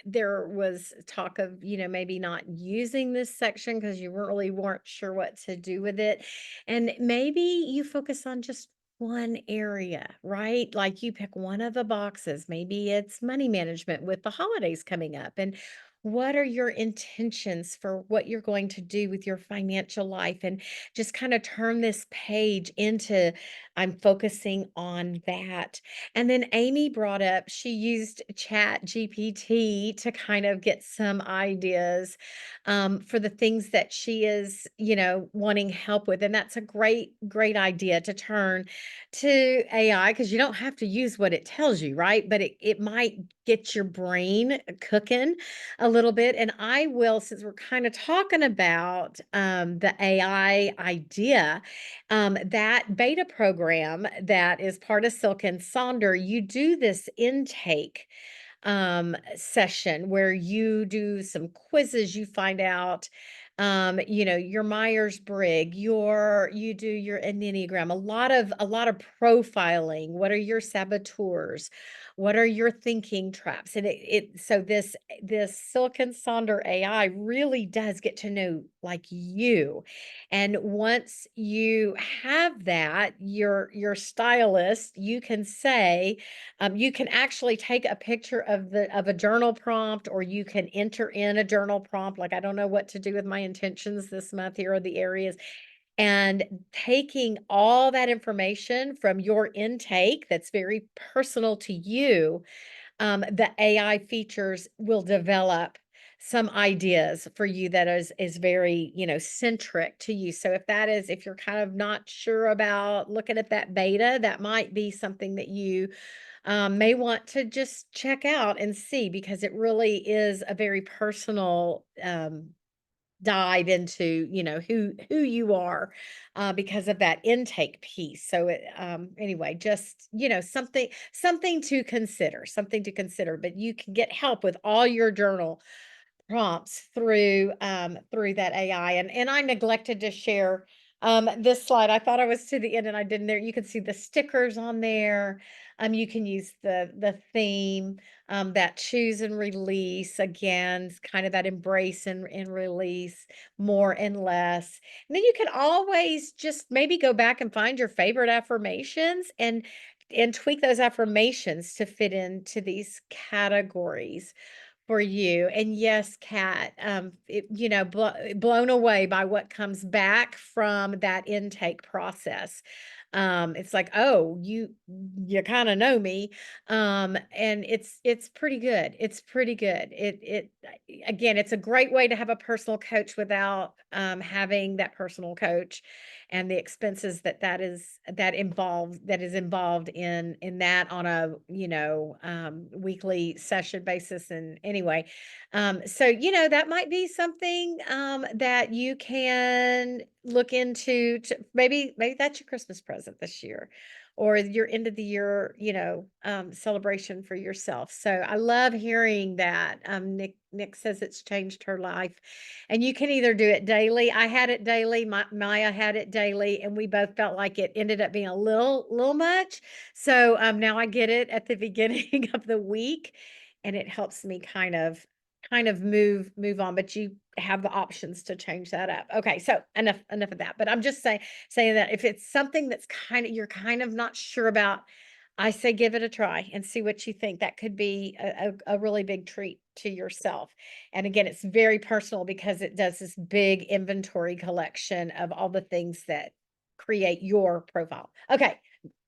There was talk of, maybe not using this section because you weren't sure what to do with it. And maybe you focus on just one area, right? Like you pick one of the boxes. Maybe it's money management with the holidays coming up. And what are your intentions for what you're going to do with your financial life? And just kind of turn this page into I'm focusing on that. And then Amy brought up she used Chat GPT to kind of get some ideas for the things that she is, wanting help with. And that's a great, great idea to turn to AI because you don't have to use what it tells you, right? But it might get your brain cooking a little bit. And I will, since we're kind of talking about the AI idea, that beta program that is part of Silk and Sonder, you do this intake session where you do some quizzes, you find out your Myers-Briggs, you do your Enneagram, a lot of profiling. What are your saboteurs? What are your thinking traps? And so this Silicon Sonder AI really does get to know like you. And once you have that, your stylist, you can say, you can actually take a picture of a journal prompt, or you can enter in a journal prompt. Like, I don't know what to do with my intentions this month. Here are the areas. And taking all that information from your intake that's very personal to you, the AI features will develop some ideas for you that is very, centric to you. So if you're kind of not sure about looking at that beta, that might be something that you may want to just check out and see, because it really is a very personal dive into who you are because of that intake piece. So anyway, just something to consider. But you can get help with all your journal prompts through that AI. And I neglected to share this slide. I thought I was to the end and I didn't. There you can see the stickers on there. You can use the theme, that choose and release, again, it's kind of that embrace and release, more and less. And then you can always just maybe go back and find your favorite affirmations and tweak those affirmations to fit into these categories for you. And yes, Kat, blown away by what comes back from that intake process. It's like, oh, you kind of know me. And it's pretty good. It's pretty good. It again, it's a great way to have a personal coach without having that personal coach and the expenses that is involved in that on a weekly session basis. And anyway, so that might be something that you can look into, to maybe that's your Christmas present this year, or your end of the year, celebration for yourself. So I love hearing that. Nick says it's changed her life. And you can either do it daily. I had it daily. Maya had it daily, and we both felt like it ended up being a little much. So now I get it at the beginning of the week, and it helps me kind of move on. But you have the options to change that up. Okay, so enough of that. But I'm just saying that if it's something that's you're kind of not sure about, I say give it a try and see what you think. That could be a really big treat to yourself. And again, it's very personal because it does this big inventory collection of all the things that create your profile. Okay,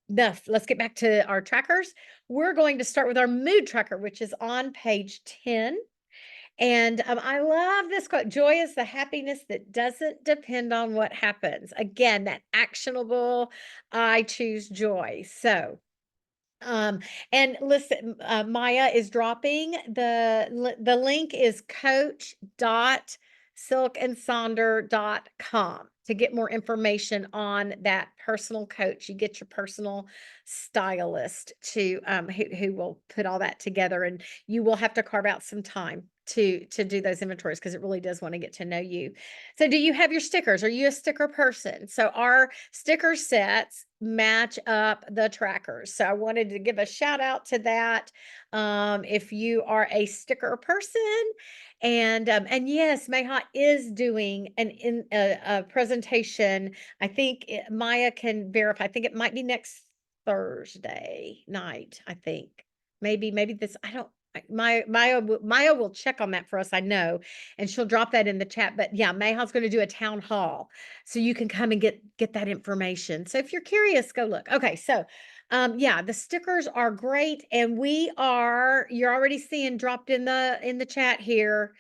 enough. Let's get back to our trackers. We're going to start with our mood tracker, which is on page 10. And I love this quote: joy is the happiness that doesn't depend on what happens. Again, that actionable, I choose joy. So, um, and listen, Maya is dropping the link is coach.silkandsonder.com to get more information on that personal coach. You get your personal stylist to who will put all that together, and you will have to carve out some time to do those inventories because it really does want to get to know you. So do you have your stickers? Are you a sticker person? So our sticker sets match up the trackers. So I wanted to give a shout out to that. If you are a sticker person, and yes, Mayha is doing a presentation. I think Maya can verify. I think it might be next Thursday night. I think maybe this. I don't. Maya will check on that for us, I know, and she'll drop that in the chat. But yeah, Mayha's going to do a town hall, so you can come and get that information. So if you're curious, go look. Okay, so yeah, the stickers are great, and you're already seeing dropped in the chat here.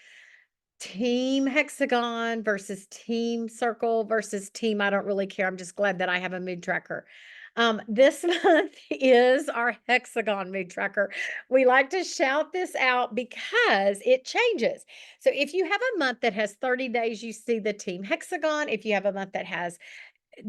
Team hexagon versus team circle versus team I don't really care. I'm just glad that I have a mood tracker. This month is our hexagon mood tracker. We like to shout this out because it changes. So if you have a month that has 30 days, you see the team hexagon. If you have a month that has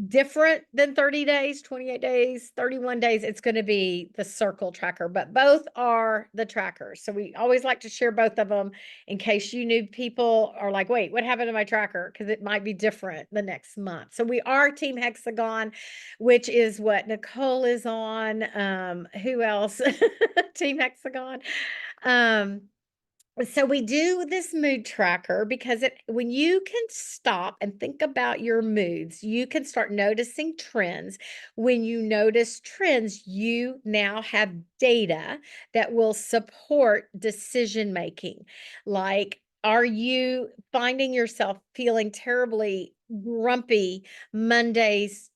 different than 30 days, 28 days, 31 days, it's going to be the circle tracker, but both are the trackers. So we always like to share both of them in case you new people are like, wait, what happened to my tracker? Because it might be different the next month. So we are Team Hexagon, which is what Nicole is on. Who else? Team Hexagon. Um, so we do this mood tracker because when you can stop and think about your moods, you can start noticing trends. When you notice trends, you now have data that will support decision making. Like, are you finding yourself feeling terribly grumpy Mondays,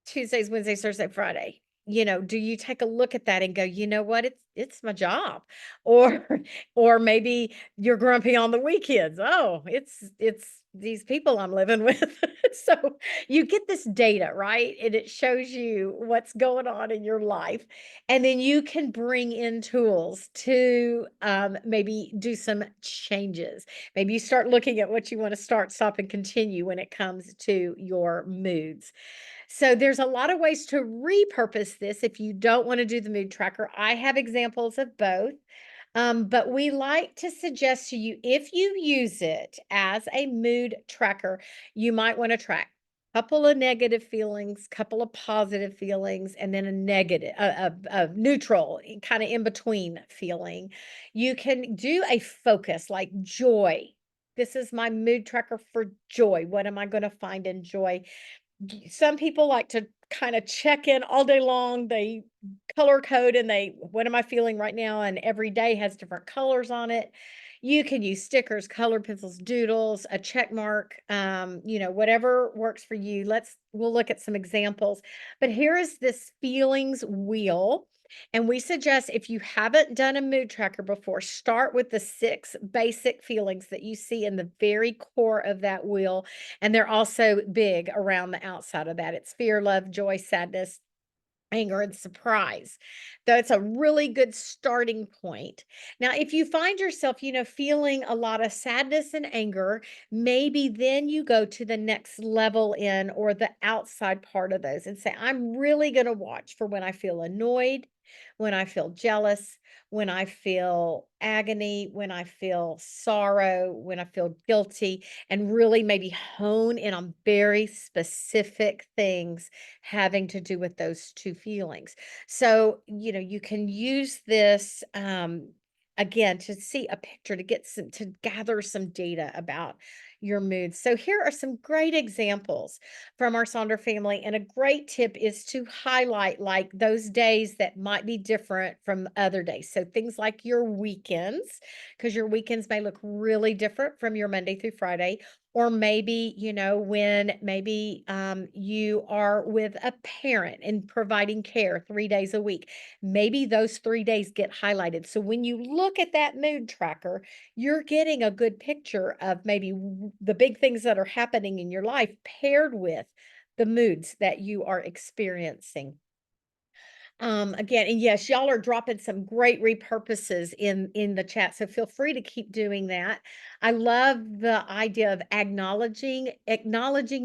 Tuesdays, Wednesdays, Thursday, Friday? Do you take a look at that and go, you know what? It's my job. Or or maybe you're grumpy on the weekends. Oh, it's these people I'm living with. So you get this data, right? And it shows you what's going on in your life. And then you can bring in tools to maybe do some changes. Maybe you start looking at what you want to start, stop, and continue when it comes to your moods. So there's a lot of ways to repurpose this if you don't want to do the mood tracker. I have examples of both. But we like to suggest to you, if you use it as a mood tracker, you might want to track a couple of negative feelings, couple of positive feelings, and then a negative, a neutral, kind of in between feeling. You can do a focus like joy. This is my mood tracker for joy. What am I going to find in joy? Some people like to kind of check in all day long. They color code and what am I feeling right now? And every day has different colors on it. You can use stickers, colored pencils, doodles, a check mark, whatever works for you. We'll look at some examples. But here is this feelings wheel. And we suggest, if you haven't done a mood tracker before, start with the 6 basic feelings that you see in the very core of that wheel. And they're also big around the outside of that. It's fear, love, joy, sadness, anger, and surprise. That's a really good starting point. Now, if you find yourself, feeling a lot of sadness and anger, maybe then you go to the next level in, or the outside part of those, and say, I'm really going to watch for when I feel annoyed, when I feel jealous, when I feel agony, when I feel sorrow, when I feel guilty, and really maybe hone in on very specific things having to do with those 2 feelings. So, you can use this again to see a picture, to gather some data about your mood. So here are some great examples from our Sonder family, and a great tip is to highlight like those days that might be different from other days. So things like your weekends, because your weekends may look really different from your Monday through Friday. Or maybe, when maybe you are with a parent and providing care 3 days a week, maybe those 3 days get highlighted. So when you look at that mood tracker, you're getting a good picture of maybe the big things that are happening in your life paired with the moods that you are experiencing. Again, and yes, y'all are dropping some great repurposes in the chat, so feel free to keep doing that. I love the idea of acknowledging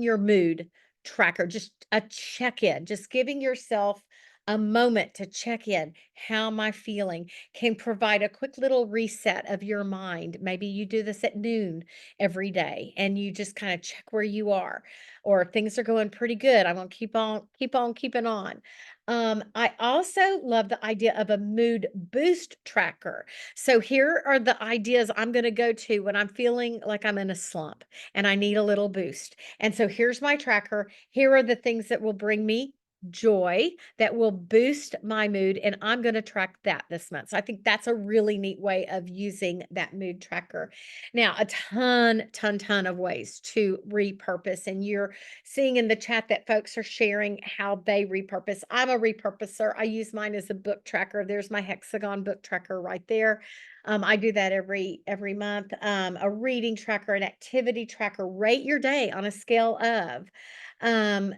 your mood tracker, just a check-in, just giving yourself a moment to check in. How am I feeling? Can provide a quick little reset of your mind. Maybe you do this at noon every day and you just kind of check where you are, or if things are going pretty good. I'm gonna keep on keeping on. I also love the idea of a mood boost tracker. So here are the ideas I'm going to go to when I'm feeling like I'm in a slump and I need a little boost. And so here's my tracker. Here are the things that will bring me joy, that will boost my mood, and I'm going to track that this month. So I think that's a really neat way of using that mood tracker. Now, a ton of ways to repurpose, and you're seeing in the chat that folks are sharing how they repurpose. I'm a repurposer. I use mine as a book tracker. There's my hexagon book tracker right there. I do that every month. A reading tracker, an activity tracker. Rate your day on a scale of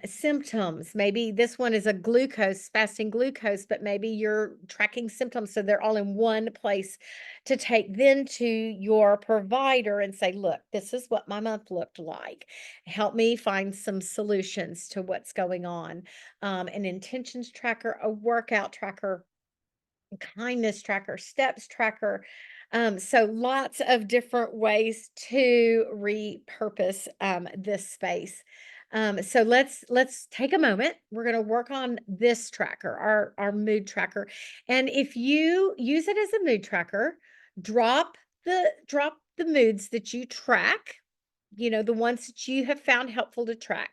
symptoms. Maybe this one is a glucose, fasting glucose, but maybe you're tracking symptoms so they're all in one place to take then to your provider and say, look, this is what my month looked like. Help me find some solutions to what's going on. An intentions tracker, a workout tracker, kindness tracker, steps tracker. So lots of different ways to repurpose this space. So let's take a moment. We're going to work on this tracker, our mood tracker. And if you use it as a mood tracker, drop the moods that you track, the ones that you have found helpful to track.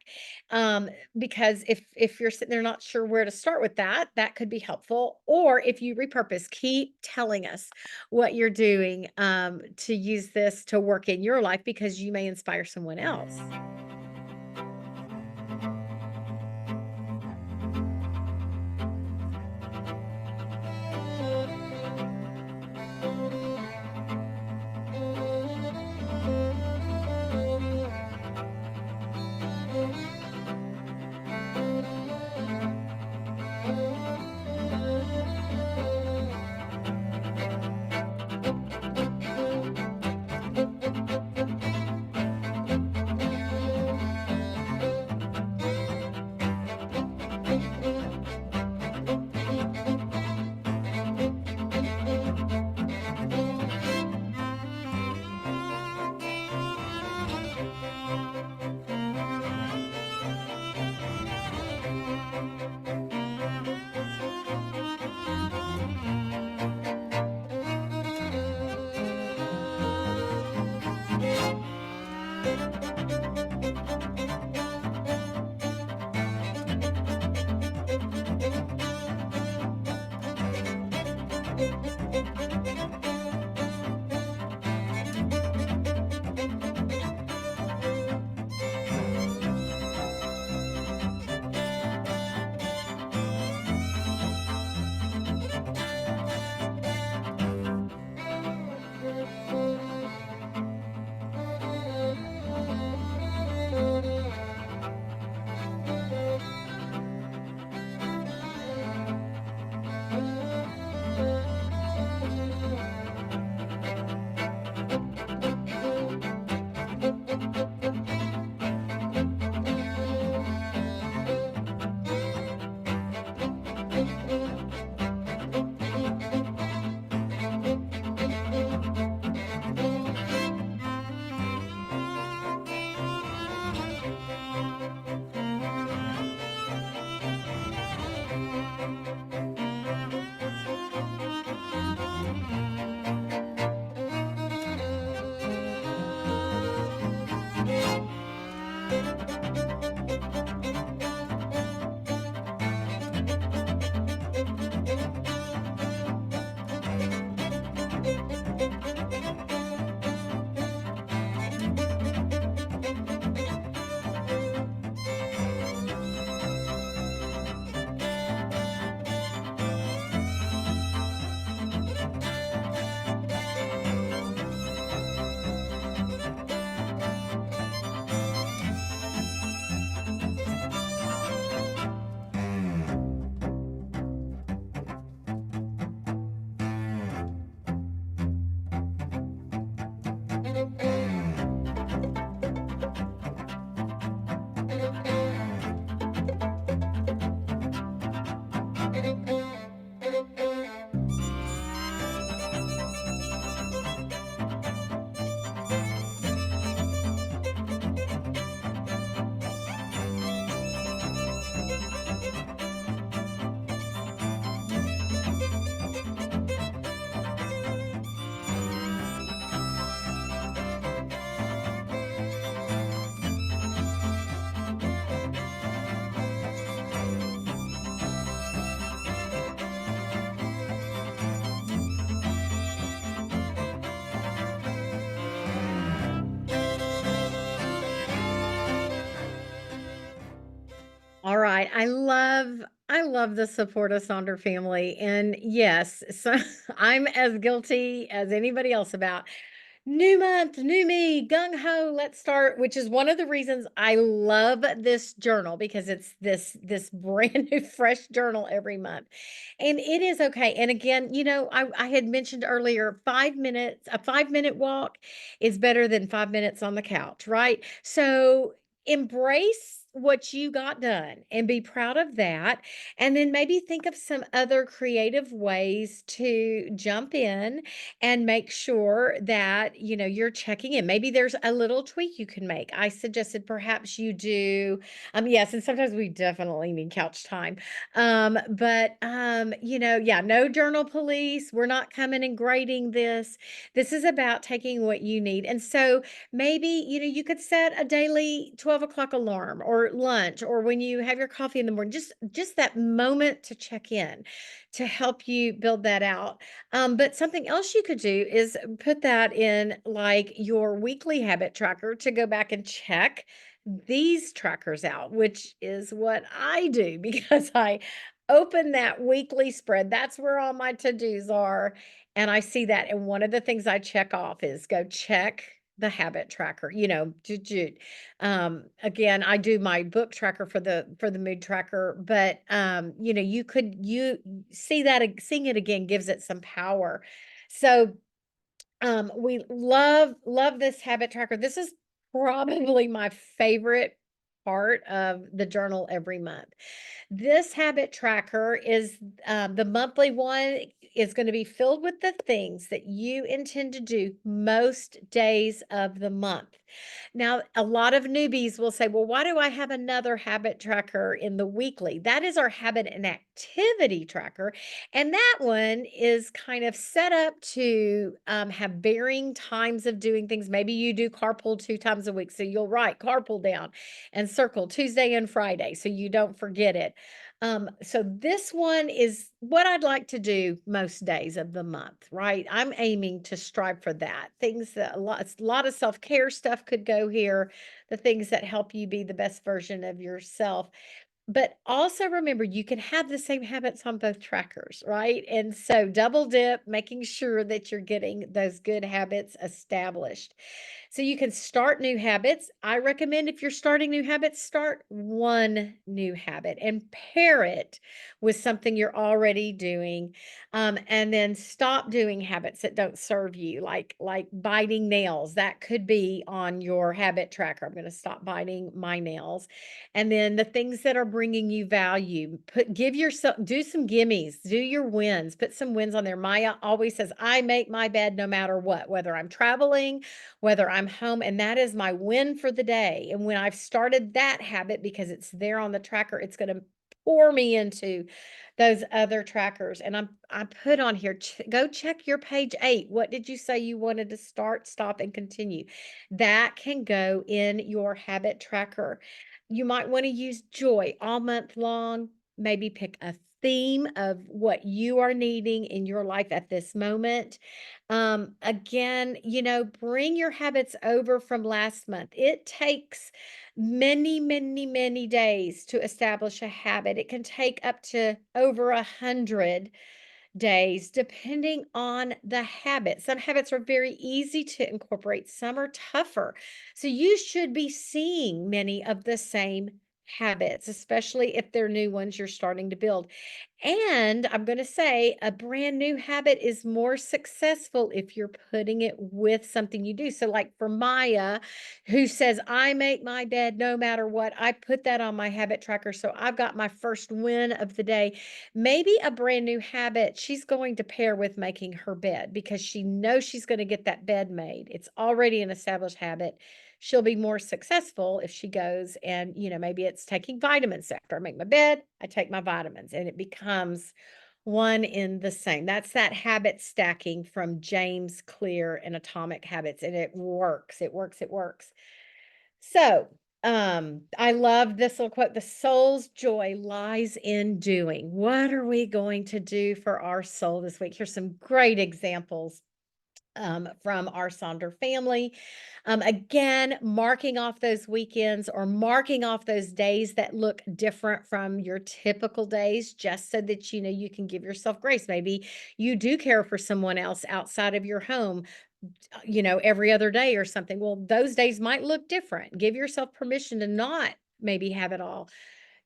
Because if you're sitting there not sure where to start with that, that could be helpful. Or if you repurpose, keep telling us what you're doing to use this to work in your life because you may inspire someone else. right. I love the support of Sonder family. And yes, so I'm as guilty as anybody else about new month, new me, gung ho, let's start, which is one of the reasons I love this journal because it's this brand new fresh journal every month. And it is okay. And again, I had mentioned earlier 5 minutes, a 5 minute walk is better than 5 minutes on the couch, right? So embrace what you got done and be proud of that. And then maybe think of some other creative ways to jump in and make sure that you're checking in. Maybe there's a little tweak you can make. I suggested perhaps you do yes, and sometimes we definitely need couch time. Yeah, no journal police. We're not coming and grading this. This is about taking what you need. And so maybe you could set a daily 12 o'clock alarm or lunch or when you have your coffee in the morning, just that moment to check in to help you build that out. But something else you could do is put that in like your weekly habit tracker to go back and check these trackers out, which is what I do because I open that weekly spread. That's where all my to-dos are. And I see that. And one of the things I check off is go check the habit tracker, again, I do my book tracker for the mood tracker, but you see that seeing it again gives it some power. So we love this habit tracker. This is probably my favorite part of the journal every month. This habit tracker is the monthly one is going to be filled with the things that you intend to do most days of the month. Now, a lot of newbies will say, well, why do I have another habit tracker in the weekly? That is our habit and activity tracker. And that one is kind of set up to have varying times of doing things. Maybe you do carpool 2 times a week. So you'll write carpool down and circle Tuesday and Friday so you don't forget it. So this one is what I'd like to do most days of the month, right? I'm aiming to strive for that. Things that a lot of self-care stuff could go here, the things that help you be the best version of yourself. But also remember, you can have the same habits on both trackers, right? And so double dip, making sure that you're getting those good habits established. So you can start new habits. I recommend if you're starting new habits, start one new habit and pair it with something you're already doing. And then stop doing habits that don't serve you, like biting nails. That could be on your habit tracker. I'm going to stop biting my nails. And then the things that are bringing you value, give yourself, do some gimmies, do your wins, put some wins on there. Maya always says, I make my bed no matter what, whether I'm traveling, whether I'm home, and that is my win for the day. And when I've started that habit, because it's there on the tracker, it's going to pour me into those other trackers. And I put on here, go check your page 8. What did you say you wanted to start, stop, and continue? That can go in your habit tracker. You might want to use joy all month long. Maybe pick a theme of what you are needing in your life at this moment. Again, bring your habits over from last month. It takes many, many, many days to establish a habit. It can take up to over 100 days, depending on the habit. Some habits are very easy to incorporate, some are tougher. So you should be seeing many of the same habits, especially if they're new ones you're starting to build. And I'm going to say a brand new habit is more successful if you're putting it with something you do. So, like for Maya, who says, I make my bed no matter what, I put that on my habit tracker. So I've got my first win of the day. Maybe a brand new habit she's going to pair with making her bed because she knows she's going to get that bed made. It's already an established habit. She'll be more successful if she goes and, maybe it's taking vitamins after I make my bed, I take my vitamins and it becomes one in the same. That's that habit stacking from James Clear and Atomic Habits. And it works. It works. It works. So, I love this little quote. The soul's joy lies in doing. What are we going to do for our soul this week? Here's some great examples. from our Sonder family. Again, marking off those weekends or marking off those days that look different from your typical days, just so that you can give yourself grace. Maybe you do care for someone else outside of your home, every other day or something. Well, those days might look different. Give yourself permission to not maybe have it all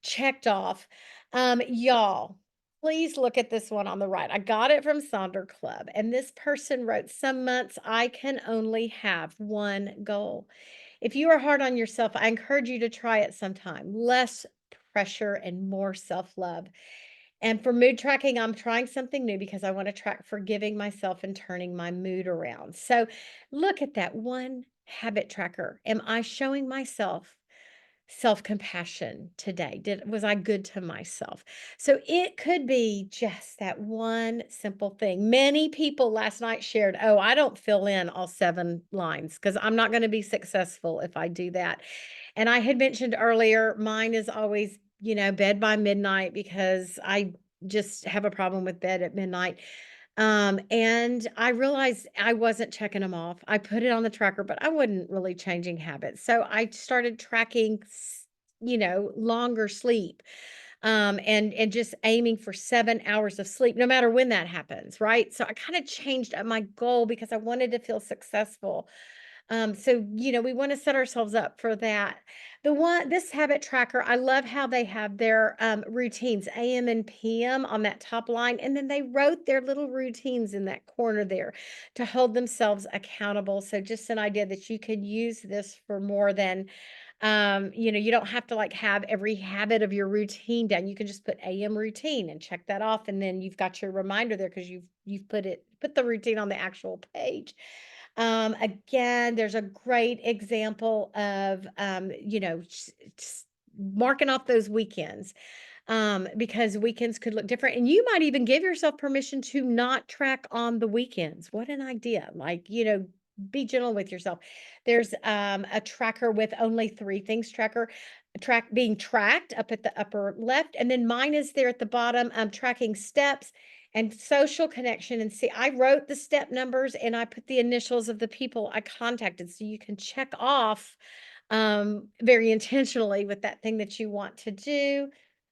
checked off. Y'all, please look at this one on the right. I got it from Sonder Club, and this person wrote, "Some months I can only have one goal." If you are hard on yourself, I encourage you to try it sometime. Less pressure and more self love. And for mood tracking, I'm trying something new because I want to track forgiving myself and turning my mood around. So look at that one habit tracker. Am I showing myself self-compassion today? Was I good to myself? So it could be just that one simple thing. Many people last night shared, "Oh, I don't fill in all 7 lines because I'm not going to be successful if I do that." And I had mentioned earlier, mine is always, bed by midnight because I just have a problem with bed at midnight. And I realized I wasn't checking them off. I put it on the tracker, but I wasn't really changing habits. So I started tracking, longer sleep, and just aiming for 7 hours of sleep, no matter when that happens, right? So I kind of changed up my goal because I wanted to feel successful. So, we want to set ourselves up for that. This habit tracker, I love how they have their routines, AM and PM on that top line. And then they wrote their little routines in that corner there to hold themselves accountable. So just an idea that you could use this for more than, you don't have to like have every habit of your routine down. You can just put AM routine and check that off. And then you've got your reminder there because you've put the routine on the actual page. Again, there's a great example of, marking off those weekends, because weekends could look different. And you might even give yourself permission to not track on the weekends. What an idea. Like, be gentle with yourself. There's a tracker with only 3 things being tracked up at the upper left. And then mine is there at the bottom, tracking steps and social connection. And see, I wrote the step numbers and I put the initials of the people I contacted. So you can check off very intentionally with that thing that you want to do.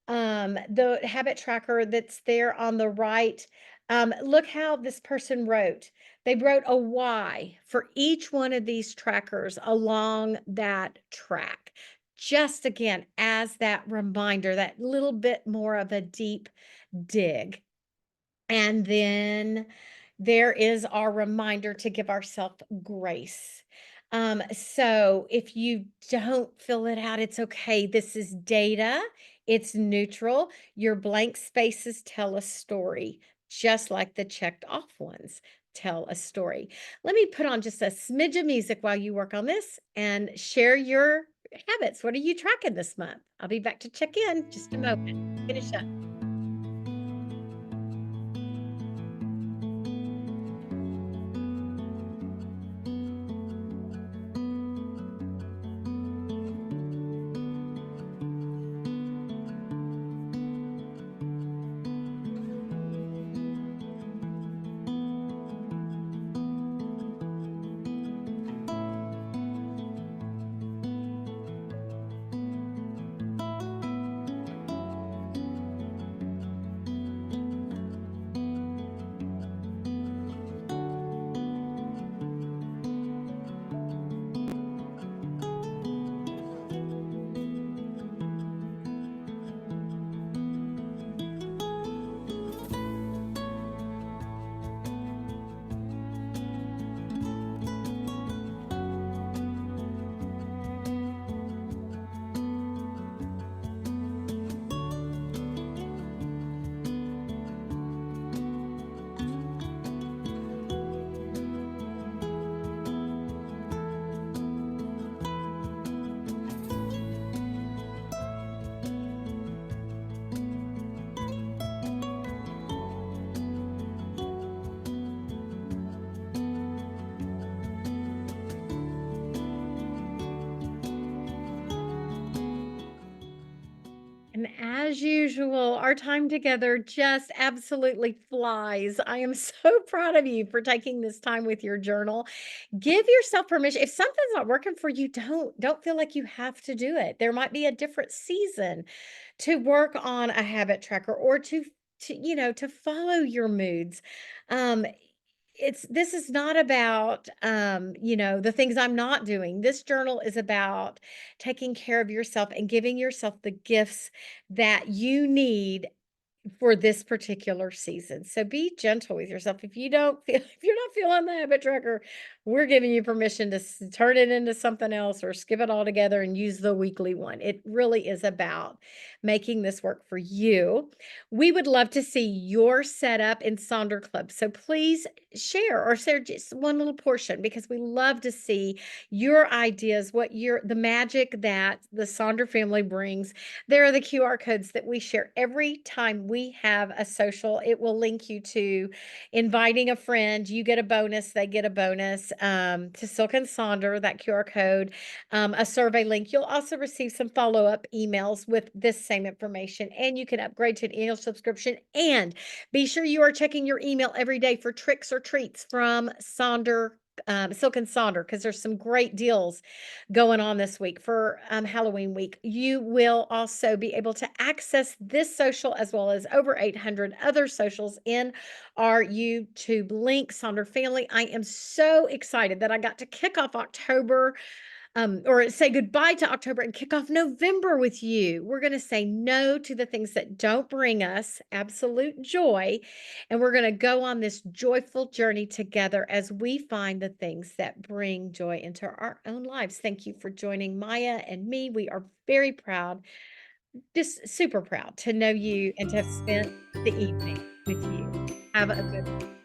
The habit tracker that's there on the right, look how this person wrote. They wrote a why for each one of these trackers along that track. Just again, as that reminder, that little bit more of a deep dig. And then there is our reminder to give ourselves grace. So if you don't fill it out, it's okay. This is data, it's neutral. Your blank spaces tell a story, just like the checked off ones tell a story. Let me put on just a smidge of music while you work on this and share your habits. What are you tracking this month? I'll be back to check in just a moment. Finish up. And as usual, our time together just absolutely flies. I am so proud of you for taking this time with your journal. Give yourself permission. If something's not working for you, don't feel like you have to do it. There might be a different season to work on a habit tracker or to follow your moods. Um this is not about the things I'm not doing. This journal is about taking care of yourself and giving yourself the gifts that you need for this particular season. So be gentle with yourself. If you don't feel if you're not feeling the habit tracker, we're giving you permission to turn it into something else or skip it altogether and use the weekly one. It really is about making this work for you. We would love to see your setup in Sonder Club. So please share just one little portion because we love to see your ideas, what your the magic that the Sonder family brings. There are the QR codes that we share every time we have a social. It will link you to inviting a friend. You get a bonus, they get a bonus to Silk and Sonder, that QR code, a survey link. You'll also receive some follow up emails with this same information, and you can upgrade to an annual subscription. And be sure you are checking your email every day for tricks or treats from Sonder. Silk and Sonder, because there's some great deals going on this week for Halloween week. You will also be able to access this social as well as over 800 other socials in our YouTube link, Sonder Family. I am so excited that I got to kick off October or say goodbye to October and kick off November with you. We're going to say no to the things that don't bring us absolute joy. And we're going to go on this joyful journey together as we find the things that bring joy into our own lives. Thank you for joining Maya and me. We are very proud, just super proud to know you and to have spent the evening with you. Have a good one.